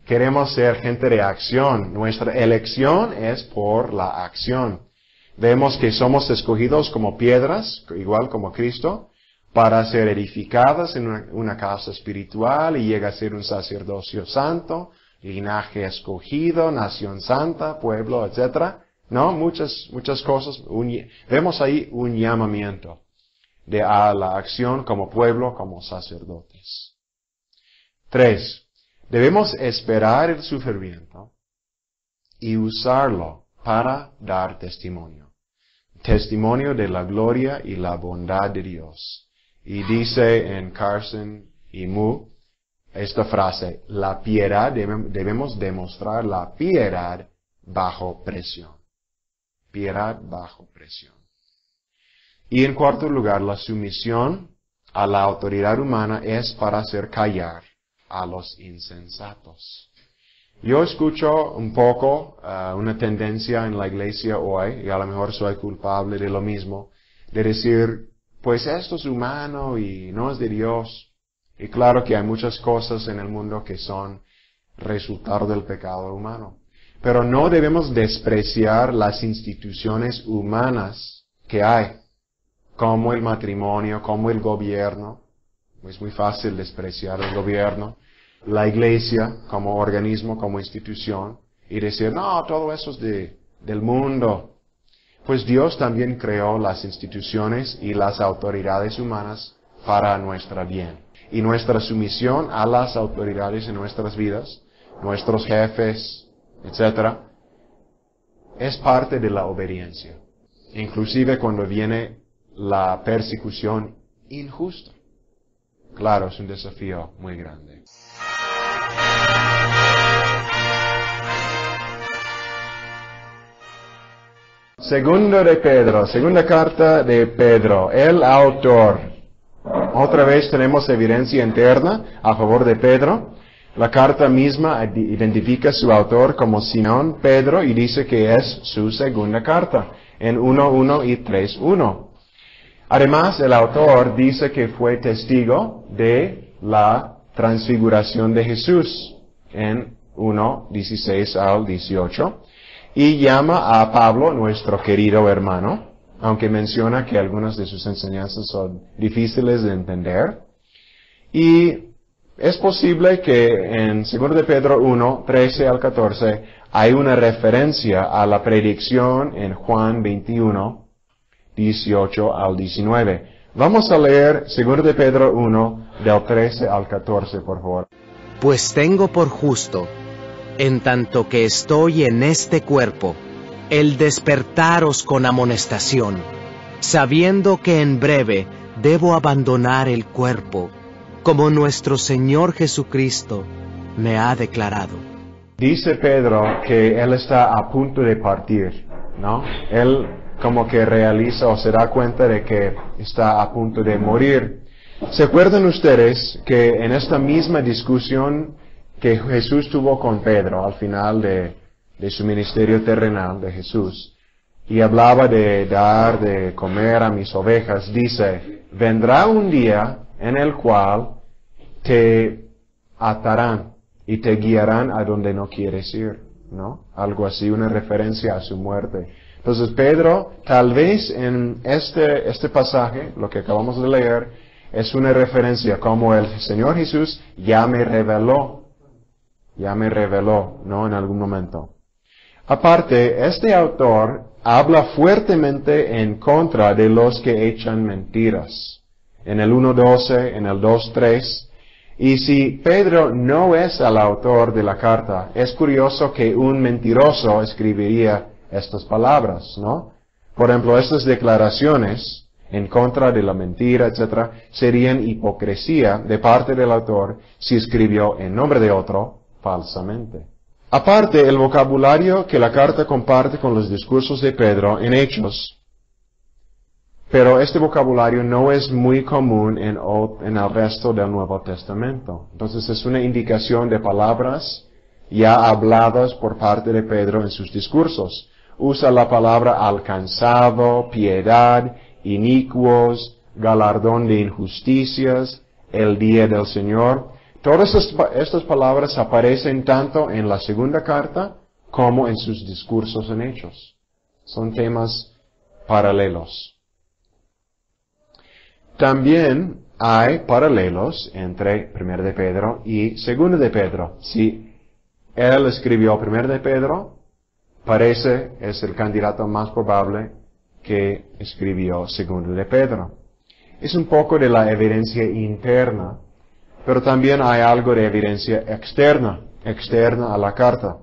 Queremos ser gente de acción. Nuestra elección es por la acción. Vemos que somos escogidos como piedras, igual como Cristo, para ser edificadas en una casa espiritual y llega a ser un sacerdocio santo, linaje escogido, nación santa, pueblo, etc. ¿No? Muchas cosas. Vemos ahí un llamamiento a la acción como pueblo, como sacerdotes. 3. Debemos esperar el sufrimiento y usarlo para dar testimonio. Testimonio de la gloria y la bondad de Dios. Y dice en Carson y Mu esta frase, la piedad, debemos demostrar la piedad bajo presión. Piedad bajo presión. Y en cuarto lugar, la sumisión a la autoridad humana es para hacer callar a los insensatos. Yo escucho un poco una tendencia en la iglesia hoy, y a lo mejor soy culpable de lo mismo, de decir, pues esto es humano y no es de Dios. Y claro que hay muchas cosas en el mundo que son resultado del pecado humano. Pero no debemos despreciar las instituciones humanas que hay, como el matrimonio, como el gobierno. Es muy fácil despreciar el gobierno, la iglesia como organismo, como institución, y decir, no, todo eso es del mundo. Pues Dios también creó las instituciones y las autoridades humanas para nuestro bien. Y nuestra sumisión a las autoridades en nuestras vidas, nuestros jefes, etc., es parte de la obediencia. Inclusive cuando viene la persecución injusta. Claro, es un desafío muy grande. Segunda carta de Pedro, el autor. Otra vez tenemos evidencia interna a favor de Pedro. La carta misma identifica a su autor como Simón Pedro y dice que es su segunda carta en 1:1 y 3:1. Además, el autor dice que fue testigo de la transfiguración de Jesús en 1:16 al 18 y llama a Pablo nuestro querido hermano, aunque menciona que algunas de sus enseñanzas son difíciles de entender. Y es posible que en 2 de Pedro 1:13 al 14 hay una referencia a la predicción en Juan 21:18 al 19. Vamos a leer 2 de Pedro 1, del 13 al 14, por favor. Pues tengo por justo, en tanto que estoy en este cuerpo, el despertaros con amonestación, sabiendo que en breve debo abandonar el cuerpo, como nuestro Señor Jesucristo me ha declarado. Dice Pedro que él está a punto de partir, ¿no? Él como que realiza o se da cuenta de que está a punto de morir. ¿Se acuerdan ustedes que en esta misma discusión que Jesús tuvo con Pedro al final de su ministerio terrenal de Jesús, y hablaba de dar de comer a mis ovejas, dice, vendrá un día en el cual te atarán y te guiarán a donde no quieres ir, ¿no? Algo así, una referencia a su muerte. Entonces Pedro, tal vez en este pasaje, lo que acabamos de leer, es una referencia como el Señor Jesús ya me reveló, ¿no? En algún momento. Aparte, este autor habla fuertemente en contra de los que echan mentiras. En el 1:12, en el 2:3. Y si Pedro no es el autor de la carta, es curioso que un mentiroso escribiría estas palabras, ¿no? Por ejemplo, estas declaraciones en contra de la mentira, etc., serían hipocresía de parte del autor si escribió en nombre de otro falsamente. Aparte, el vocabulario que la carta comparte con los discursos de Pedro en Hechos, Pero este vocabulario no es muy común en el resto del Nuevo Testamento. Entonces es una indicación de palabras ya habladas por parte de Pedro en sus discursos. Usa la palabra alcanzado, piedad, inicuos, galardón de injusticias, el día del Señor. Todas estas palabras aparecen tanto en la segunda carta como en sus discursos en Hechos. Son temas paralelos. También hay paralelos entre 1 de Pedro y 2 de Pedro. Si él escribió 1 de Pedro, es el candidato más probable que escribió 2 de Pedro. Es un poco de la evidencia interna, pero también hay algo de evidencia externa a la carta.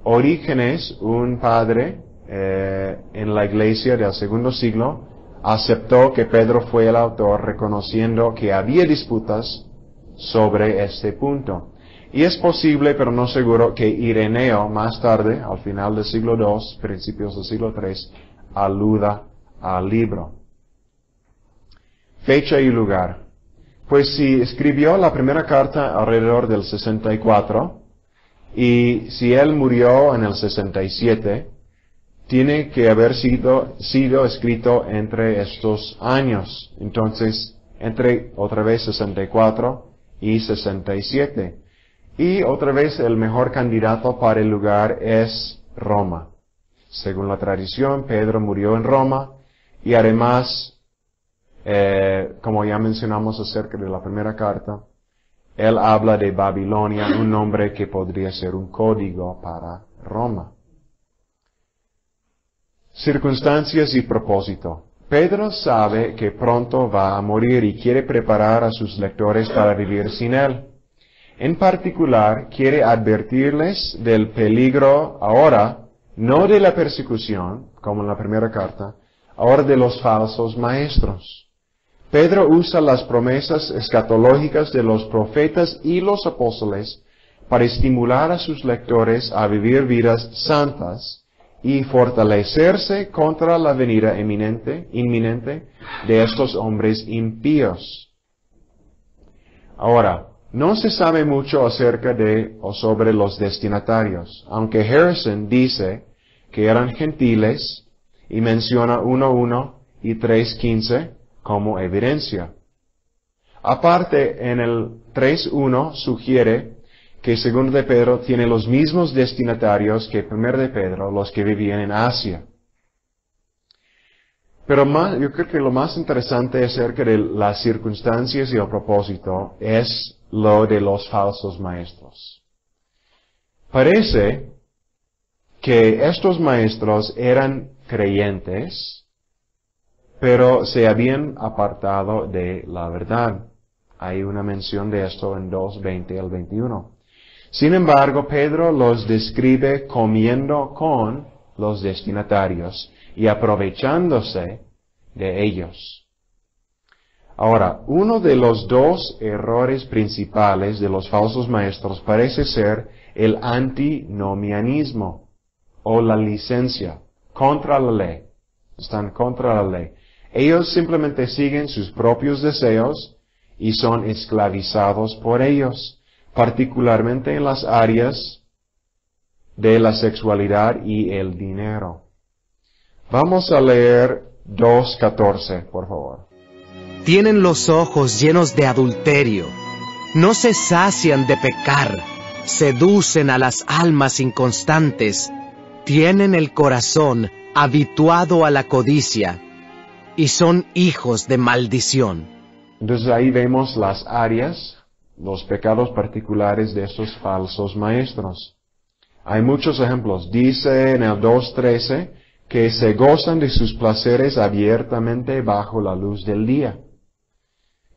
Orígenes, un padre en la iglesia del segundo siglo, aceptó que Pedro fue el autor, reconociendo que había disputas sobre este punto. Y es posible, pero no seguro, que Ireneo, más tarde, al final del siglo II, principios del siglo III, aluda al libro. Fecha y lugar. Pues si escribió la primera carta alrededor del 64, y si él murió en el 67, tiene que haber sido escrito entre estos años. Entonces, entre otra vez 64 y 67. Y otra vez el mejor candidato para el lugar es Roma. Según la tradición, Pedro murió en Roma y además, como ya mencionamos acerca de la primera carta, él habla de Babilonia, un nombre que podría ser un código para Roma. Circunstancias y propósito. Pedro sabe que pronto va a morir y quiere preparar a sus lectores para vivir sin él. En particular, quiere advertirles del peligro ahora, no de la persecución, como en la primera carta, ahora de los falsos maestros. Pedro usa las promesas escatológicas de los profetas y los apóstoles para estimular a sus lectores a vivir vidas santas y fortalecerse contra la venida inminente de estos hombres impíos. Ahora, no se sabe mucho acerca de o sobre los destinatarios, aunque Harrison dice que eran gentiles y menciona 1:1 y 3:15 como evidencia. Aparte, en el 3:1 sugiere que 2 de Pedro tiene los mismos destinatarios que 1 de Pedro, los que vivían en Asia. Pero yo creo que lo más interesante acerca de las circunstancias y el propósito es lo de los falsos maestros. Parece que estos maestros eran creyentes, pero se habían apartado de la verdad. Hay una mención de esto en 2:20 al 21. Sin embargo, Pedro los describe comiendo con los destinatarios y aprovechándose de ellos. Ahora, uno de los dos errores principales de los falsos maestros parece ser el antinomianismo o la licencia contra la ley. Están contra la ley. Ellos simplemente siguen sus propios deseos y son esclavizados por ellos, particularmente en las áreas de la sexualidad y el dinero. Vamos a leer 2:14, por favor. Tienen los ojos llenos de adulterio, no se sacian de pecar, seducen a las almas inconstantes, tienen el corazón habituado a la codicia, y son hijos de maldición. Entonces ahí vemos las áreas, los pecados particulares de estos falsos maestros. Hay muchos ejemplos. Dice en el 2:13 que se gozan de sus placeres abiertamente bajo la luz del día.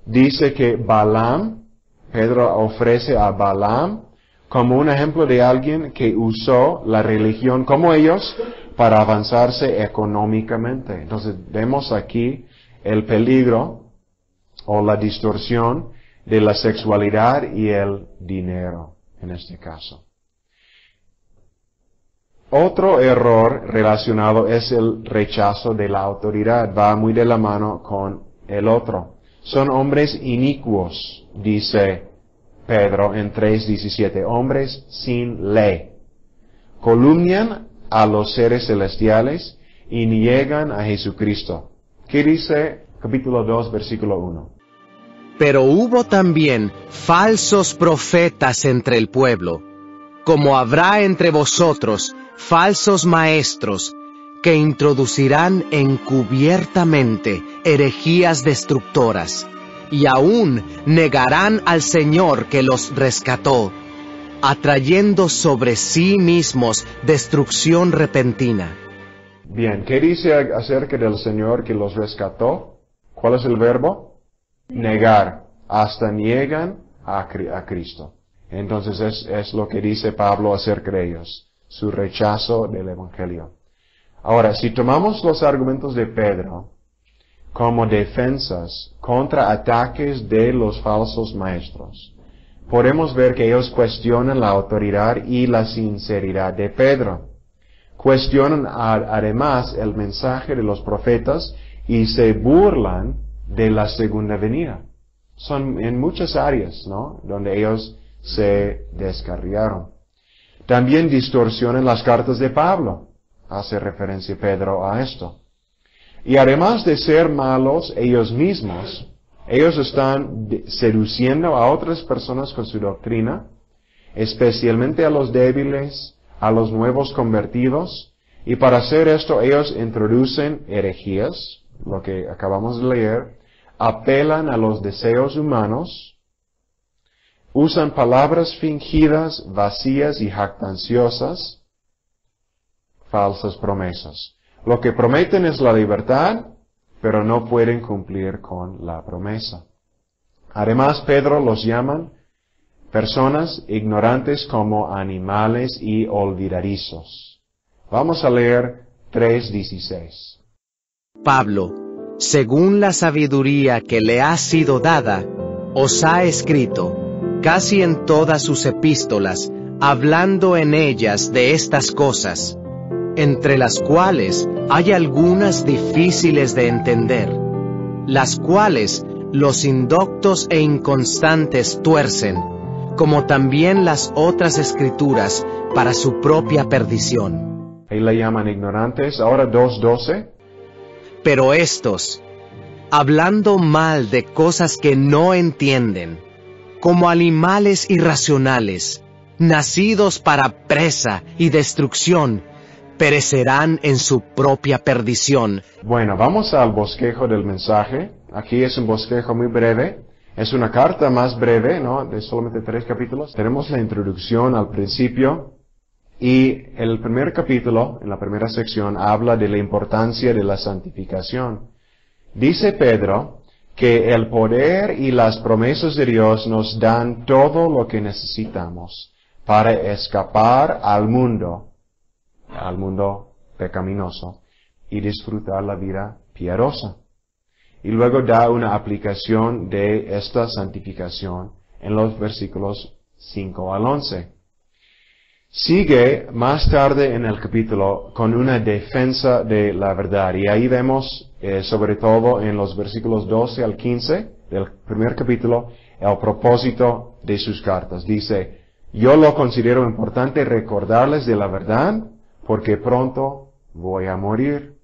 Dice que Balaam, Pedro ofrece a Balaam como un ejemplo de alguien que usó la religión como ellos para avanzarse económicamente. Entonces vemos aquí el peligro o la distorsión de la sexualidad y el dinero en este caso. Otro error relacionado es el rechazo de la autoridad. Va muy de la mano con el otro. Son hombres inicuos, dice Pedro en 3:17. Hombres sin ley. Calumnian a los seres celestiales y niegan a Jesucristo. ¿Qué dice capítulo 2, versículo 1? Pero hubo también falsos profetas entre el pueblo, como habrá entre vosotros falsos maestros, que introducirán encubiertamente herejías destructoras, y aún negarán al Señor que los rescató, atrayendo sobre sí mismos destrucción repentina. Bien, ¿qué dice acerca del Señor que los rescató? ¿Cuál es el verbo? Negar. Hasta niegan a Cristo. Entonces es lo que dice Pablo acerca de ellos, su rechazo del Evangelio. Ahora, si tomamos los argumentos de Pedro como defensas contra ataques de los falsos maestros, podemos ver que ellos cuestionan la autoridad y la sinceridad de Pedro. Cuestionan además el mensaje de los profetas y se burlan de la segunda venida. Son en muchas áreas, ¿no?, donde ellos se descarriaron. También distorsionan las cartas de Pablo. Hace referencia Pedro a esto. Y además de ser malos ellos mismos, ellos están seduciendo a otras personas con su doctrina, especialmente a los débiles, a los nuevos convertidos, y para hacer esto ellos introducen herejías, lo que acabamos de leer, apelan a los deseos humanos, usan palabras fingidas, vacías y jactanciosas, falsas promesas. Lo que prometen es la libertad, pero no pueden cumplir con la promesa. Además, Pedro los llama personas ignorantes como animales y olvidadizos. Vamos a leer 3:16. Pablo, según la sabiduría que le ha sido dada, os ha escrito, casi en todas sus epístolas, hablando en ellas de estas cosas, entre las cuales hay algunas difíciles de entender, las cuales los indoctos e inconstantes tuercen, como también las otras escrituras, para su propia perdición. Ahí le llaman ignorantes. Ahora 2:12. Pero estos, hablando mal de cosas que no entienden, como animales irracionales, nacidos para presa y destrucción, perecerán en su propia perdición. Bueno, vamos al bosquejo del mensaje. Aquí es un bosquejo muy breve. Es una carta más breve, ¿no?, de solamente 3 capítulos. Tenemos la introducción al principio. Y el primer capítulo, en la primera sección, habla de la importancia de la santificación. Dice Pedro que el poder y las promesas de Dios nos dan todo lo que necesitamos para escapar al mundo pecaminoso, y disfrutar la vida piadosa. Y luego da una aplicación de esta santificación en los versículos 5 al 11. Sigue más tarde en el capítulo con una defensa de la verdad, y ahí vemos, sobre todo en los versículos 12 al 15 del primer capítulo, el propósito de sus cartas. Dice, yo lo considero importante recordarles de la verdad, porque pronto voy a morir.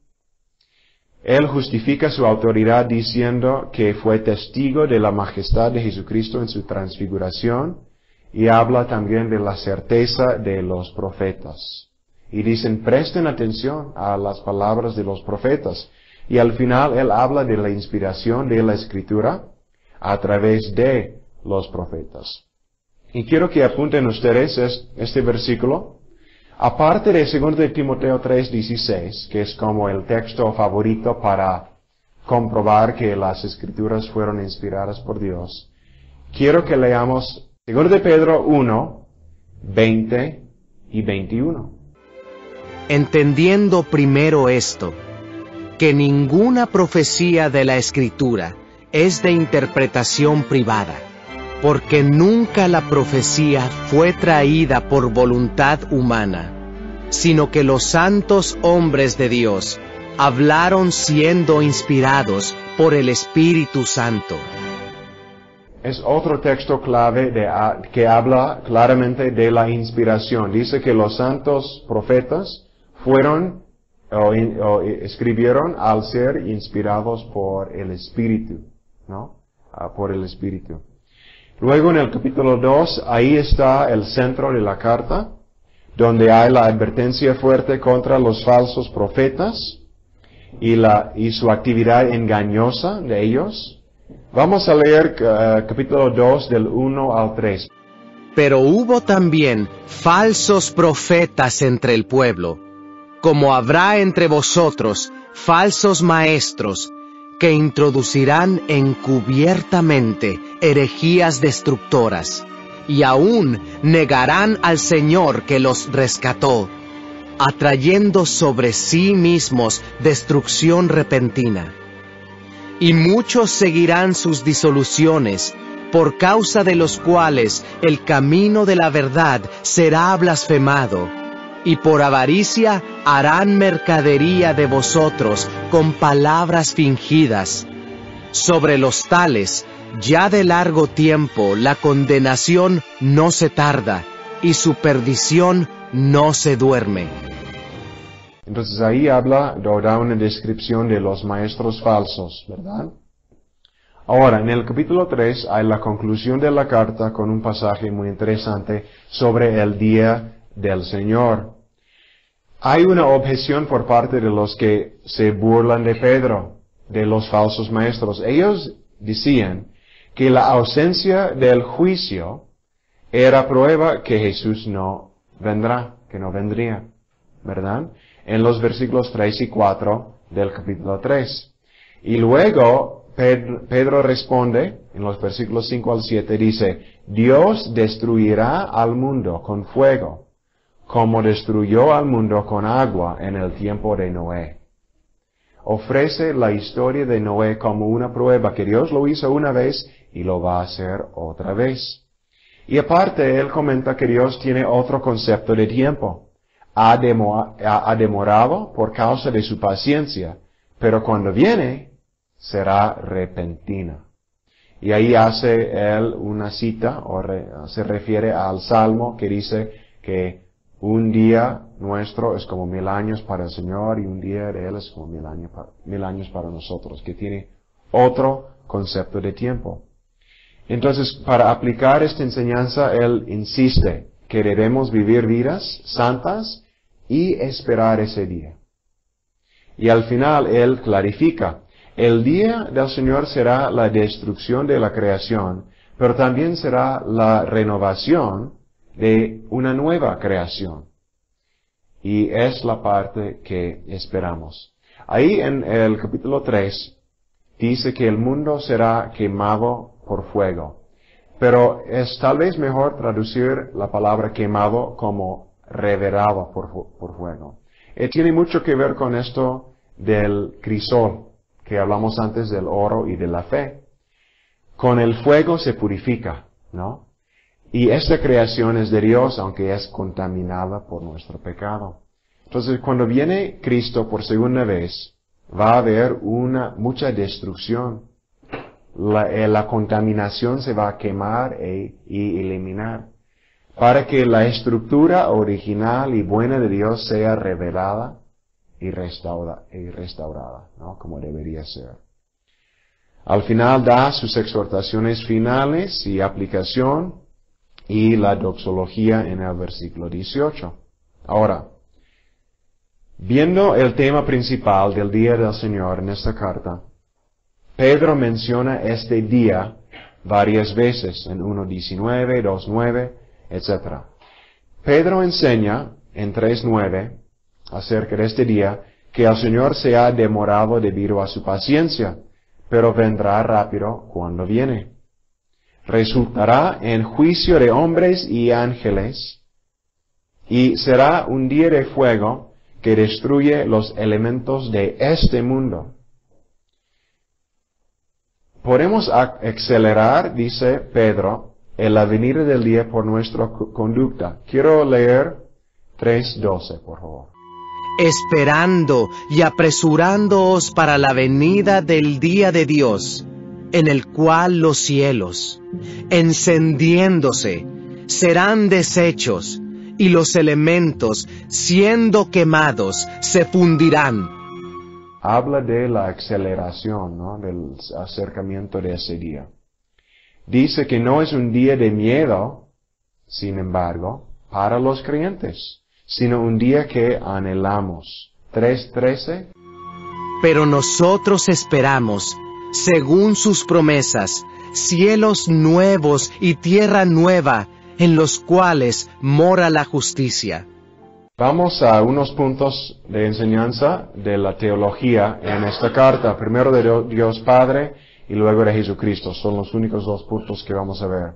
Él justifica su autoridad diciendo que fue testigo de la majestad de Jesucristo en su transfiguración, y habla también de la certeza de los profetas. Y dicen, presten atención a las palabras de los profetas. Y al final él habla de la inspiración de la Escritura a través de los profetas. Y quiero que apunten ustedes este versículo. Aparte de 2 de Timoteo 3:16, que es como el texto favorito para comprobar que las Escrituras fueron inspiradas por Dios, quiero que leamos 2 de Pedro 1, 20 y 21. Entendiendo primero esto, que ninguna profecía de la Escritura es de interpretación privada, porque nunca la profecía fue traída por voluntad humana, sino que los santos hombres de Dios hablaron siendo inspirados por el Espíritu Santo. Es otro texto clave que habla claramente de la inspiración. Dice que los santos profetas fueron o escribieron al ser inspirados por el Espíritu, ¿no? Por el Espíritu. Luego en el capítulo 2, ahí está el centro de la carta, donde hay la advertencia fuerte contra los falsos profetas y su actividad engañosa de ellos. Vamos a leer capítulo 2 del 1 al 3. Pero hubo también falsos profetas entre el pueblo, como habrá entre vosotros falsos maestros, que introducirán encubiertamente herejías destructoras, y aún negarán al Señor que los rescató, atrayendo sobre sí mismos destrucción repentina. Y muchos seguirán sus disoluciones, por causa de los cuales el camino de la verdad será blasfemado, y por avaricia harán mercadería de vosotros con palabras fingidas. Sobre los tales, ya de largo tiempo la condenación no se tarda, y su perdición no se duerme. Entonces ahí da una descripción de los maestros falsos, ¿verdad? Ahora, en el capítulo 3 hay la conclusión de la carta con un pasaje muy interesante sobre el día del Señor. Hay una objeción por parte de los que se burlan de Pedro, de los falsos maestros. Ellos decían que la ausencia del juicio era prueba que Jesús no vendrá, que no vendría, ¿verdad? En los versículos 3 y 4 del capítulo 3. Y luego Pedro responde, en los versículos 5 al 7, dice, Dios destruirá al mundo con fuego, como destruyó al mundo con agua en el tiempo de Noé. Ofrece la historia de Noé como una prueba que Dios lo hizo una vez y lo va a hacer otra vez. Y aparte, él comenta que Dios tiene otro concepto de tiempo. Ha demorado por causa de su paciencia, pero cuando viene, será repentina. Y ahí hace él una cita, se refiere al Salmo que dice que un día nuestro es como 1000 años para el Señor y un día de Él es como 1000 años para nosotros, que tiene otro concepto de tiempo. Entonces, para aplicar esta enseñanza, él insiste que debemos vivir vidas santas y esperar ese día. Y al final, él clarifica, el día del Señor será la destrucción de la creación, pero también será la renovación de una nueva creación. Y es la parte que esperamos. Ahí en el capítulo 3 dice que el mundo será quemado por fuego. Pero es tal vez mejor traducir la palabra quemado como revelado por fuego. Tiene mucho que ver con esto del crisol, que hablamos antes del oro y de la fe. Con el fuego se purifica, ¿no? Y esta creación es de Dios, aunque es contaminada por nuestro pecado. Entonces, cuando viene Cristo por segunda vez, va a haber mucha destrucción. La contaminación se va a quemar y eliminar, para que la estructura original y buena de Dios sea revelada y restaurada, ¿no? Como debería ser. Al final da sus exhortaciones finales y aplicación y la doxología en el versículo 18. Ahora, viendo el tema principal del día del Señor en esta carta, Pedro menciona este día varias veces en 1:19, 2:9, etc. Pedro enseña en 3:9 acerca de este día que el Señor se ha demorado debido a su paciencia, pero vendrá rápido cuando viene. Resultará en juicio de hombres y ángeles, y será un día de fuego que destruye los elementos de este mundo. Podemos acelerar, dice Pedro, el venir del día por nuestra conducta. Quiero leer 3:12, por favor. Esperando y apresurándoos para la venida del día de Dios, en el cual los cielos, encendiéndose, serán deshechos, y los elementos, siendo quemados, se fundirán. Habla de la aceleración, ¿no? Del acercamiento de ese día. Dice que no es un día de miedo, sin embargo, para los creyentes, sino un día que anhelamos. 3:13. Pero nosotros esperamos, según sus promesas, cielos nuevos y tierra nueva, en los cuales mora la justicia. Vamos a unos puntos de enseñanza de la teología en esta carta. Primero de Dios Padre y luego de Jesucristo. Son los únicos dos puntos que vamos a ver.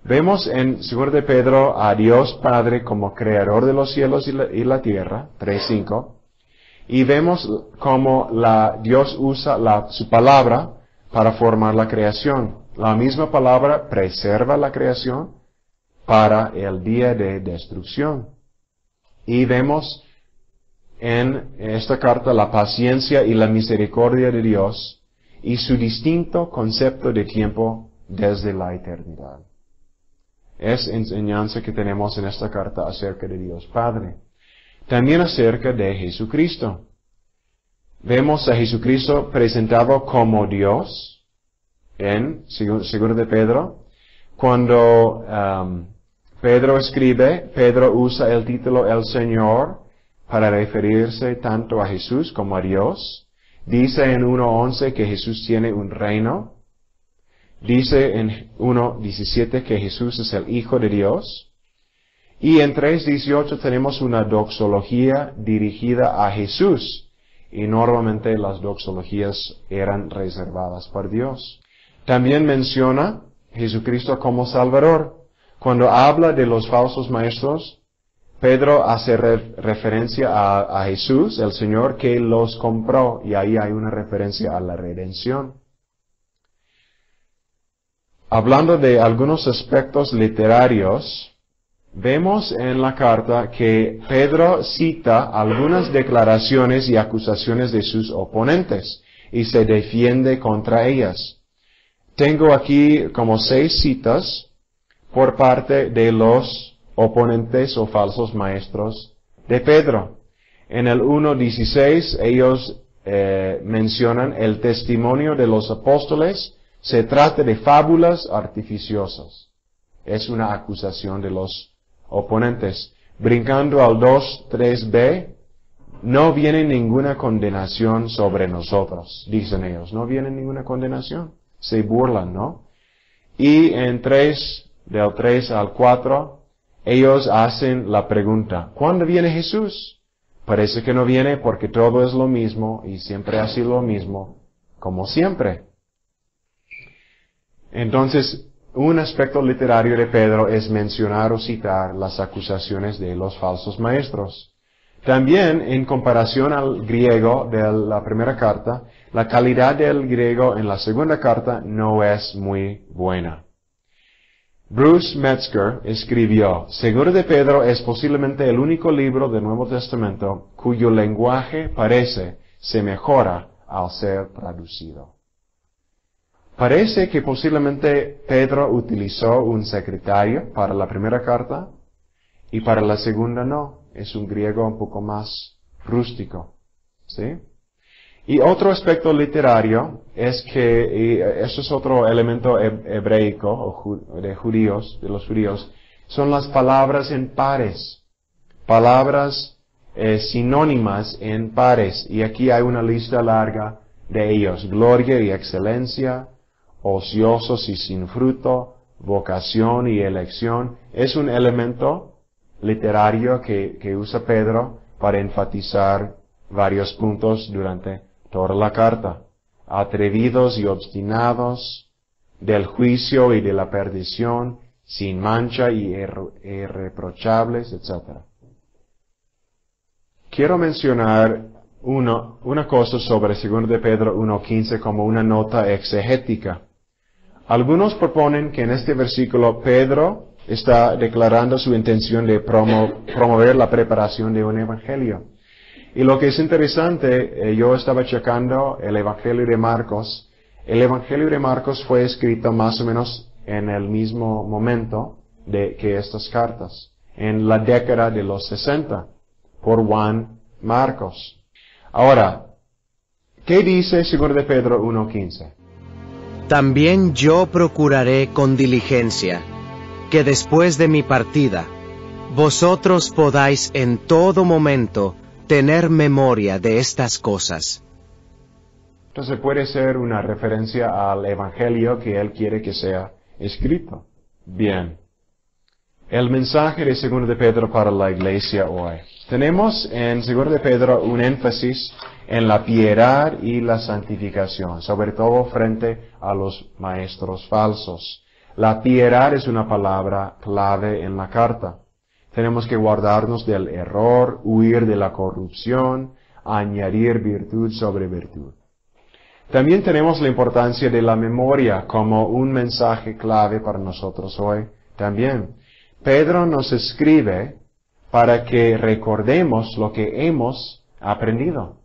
Vemos en 2 de Pedro a Dios Padre como creador de los cielos y la tierra, 3:5. Y vemos cómo Dios usa su palabra para formar la creación. La misma palabra preserva la creación para el día de destrucción. Y vemos en esta carta la paciencia y la misericordia de Dios y su distinto concepto de tiempo desde la eternidad. Es enseñanza que tenemos en esta carta acerca de Dios Padre. También acerca de Jesucristo. Vemos a Jesucristo presentado como Dios en 2 de Pedro. Cuando Pedro escribe, Pedro usa el título El Señor para referirse tanto a Jesús como a Dios. Dice en 1:11 que Jesús tiene un reino. Dice en 1:17 que Jesús es el Hijo de Dios. Y en 3:18 tenemos una doxología dirigida a Jesús. Y normalmente las doxologías eran reservadas para Dios. También menciona Jesucristo como Salvador. Cuando habla de los falsos maestros, Pedro hace referencia a Jesús, el Señor, que los compró. Y ahí hay una referencia a la redención. Hablando de algunos aspectos literarios, vemos en la carta que Pedro cita algunas declaraciones y acusaciones de sus oponentes y se defiende contra ellas. Tengo aquí como 6 citas por parte de los oponentes o falsos maestros de Pedro. En el 1:16 ellos mencionan el testimonio de los apóstoles. Se trata de fábulas artificiosas. Es una acusación de los oponentes. Brincando al 2:3b, no viene ninguna condenación sobre nosotros, dicen ellos. No viene ninguna condenación. Se burlan, ¿no? Y en del 3 al 4, ellos hacen la pregunta, ¿cuándo viene Jesús? Parece que no viene porque todo es lo mismo y siempre ha sido lo mismo, como siempre. Entonces, un aspecto literario de Pedro es mencionar o citar las acusaciones de los falsos maestros. También, en comparación al griego de la primera carta, la calidad del griego en la segunda carta no es muy buena. Bruce Metzger escribió, 2 de Pedro es posiblemente el único libro del Nuevo Testamento cuyo lenguaje se mejora al ser traducido. Parece que posiblemente Pedro utilizó un secretario para la primera carta y para la segunda no. Es un griego un poco más rústico. ¿Sí? Y otro aspecto literario es que, y eso es otro elemento hebreico o de los judíos, son las palabras en pares. Palabras sinónimas en pares. Y aquí hay una lista larga de ellos. Gloria y excelencia, ociosos y sin fruto, vocación y elección. Es un elemento literario que usa Pedro para enfatizar varios puntos durante toda la carta. Atrevidos y obstinados, del juicio y de la perdición, sin mancha y irreprochables, etc. Quiero mencionar una cosa sobre 2 de Pedro 1:15 como una nota exegética. Algunos proponen que en este versículo Pedro está declarando su intención de promover la preparación de un evangelio. Y lo que es interesante, yo estaba checando el Evangelio de Marcos. El Evangelio de Marcos fue escrito más o menos en el mismo momento que estas cartas, en la década de los 60, por Juan Marcos. Ahora, ¿qué dice 2 de Pedro 1:15? También yo procuraré con diligencia que después de mi partida, vosotros podáis en todo momento tener memoria de estas cosas. Entonces puede ser una referencia al Evangelio que Él quiere que sea escrito. Bien. El mensaje de 2 de Pedro para la iglesia hoy. Tenemos en 2 de Pedro un énfasis en la piedad y la santificación, sobre todo frente a los maestros falsos. La piedad es una palabra clave en la carta. Tenemos que guardarnos del error, huir de la corrupción, añadir virtud sobre virtud. También tenemos la importancia de la memoria como un mensaje clave para nosotros hoy también. Pedro nos escribe para que recordemos lo que hemos aprendido.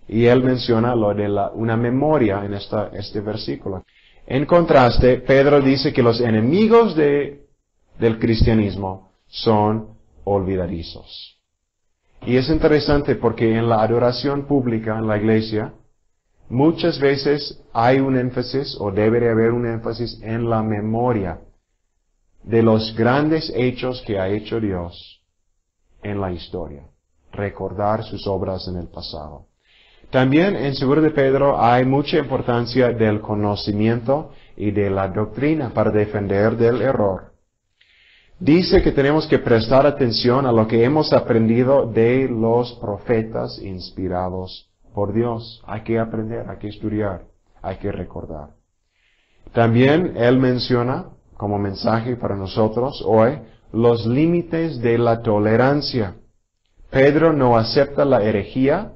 Y él menciona lo de una memoria en este versículo. En contraste, Pedro dice que los enemigos del cristianismo son olvidadizos. Y es interesante porque en la adoración pública en la iglesia, muchas veces hay un énfasis, o debe de haber un énfasis en la memoria de los grandes hechos que ha hecho Dios en la historia. Recordar sus obras en el pasado. También en 2 de Pedro hay mucha importancia del conocimiento y de la doctrina para defender del error. Dice que tenemos que prestar atención a lo que hemos aprendido de los profetas inspirados por Dios. Hay que aprender, hay que estudiar, hay que recordar. También él menciona, como mensaje para nosotros hoy, los límites de la tolerancia. Pedro no acepta la herejía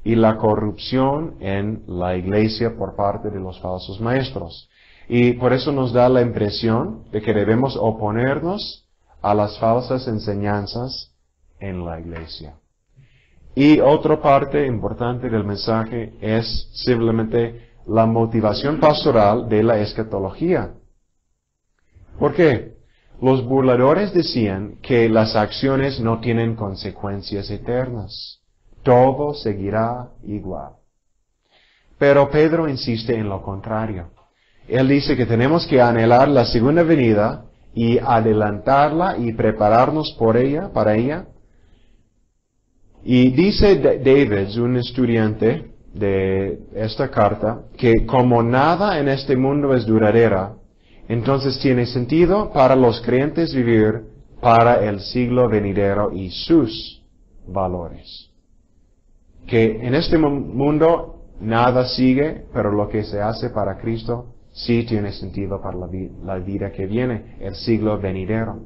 y la corrupción en la iglesia por parte de los falsos maestros. Y por eso nos da la impresión de que debemos oponernos a las falsas enseñanzas en la iglesia. Y otra parte importante del mensaje es simplemente la motivación pastoral de la escatología. ¿Por qué? Los burladores decían que las acciones no tienen consecuencias eternas. Todo seguirá igual. Pero Pedro insiste en lo contrario. Él dice que tenemos que anhelar la segunda venida y adelantarla y prepararnos para ella. Y dice David, un estudiante de esta carta, que como nada en este mundo es duradera, entonces tiene sentido para los creyentes vivir para el siglo venidero y sus valores. Que en este mundo nada sigue, pero lo que se hace para Cristo sí tiene sentido para la vida que viene, el siglo venidero.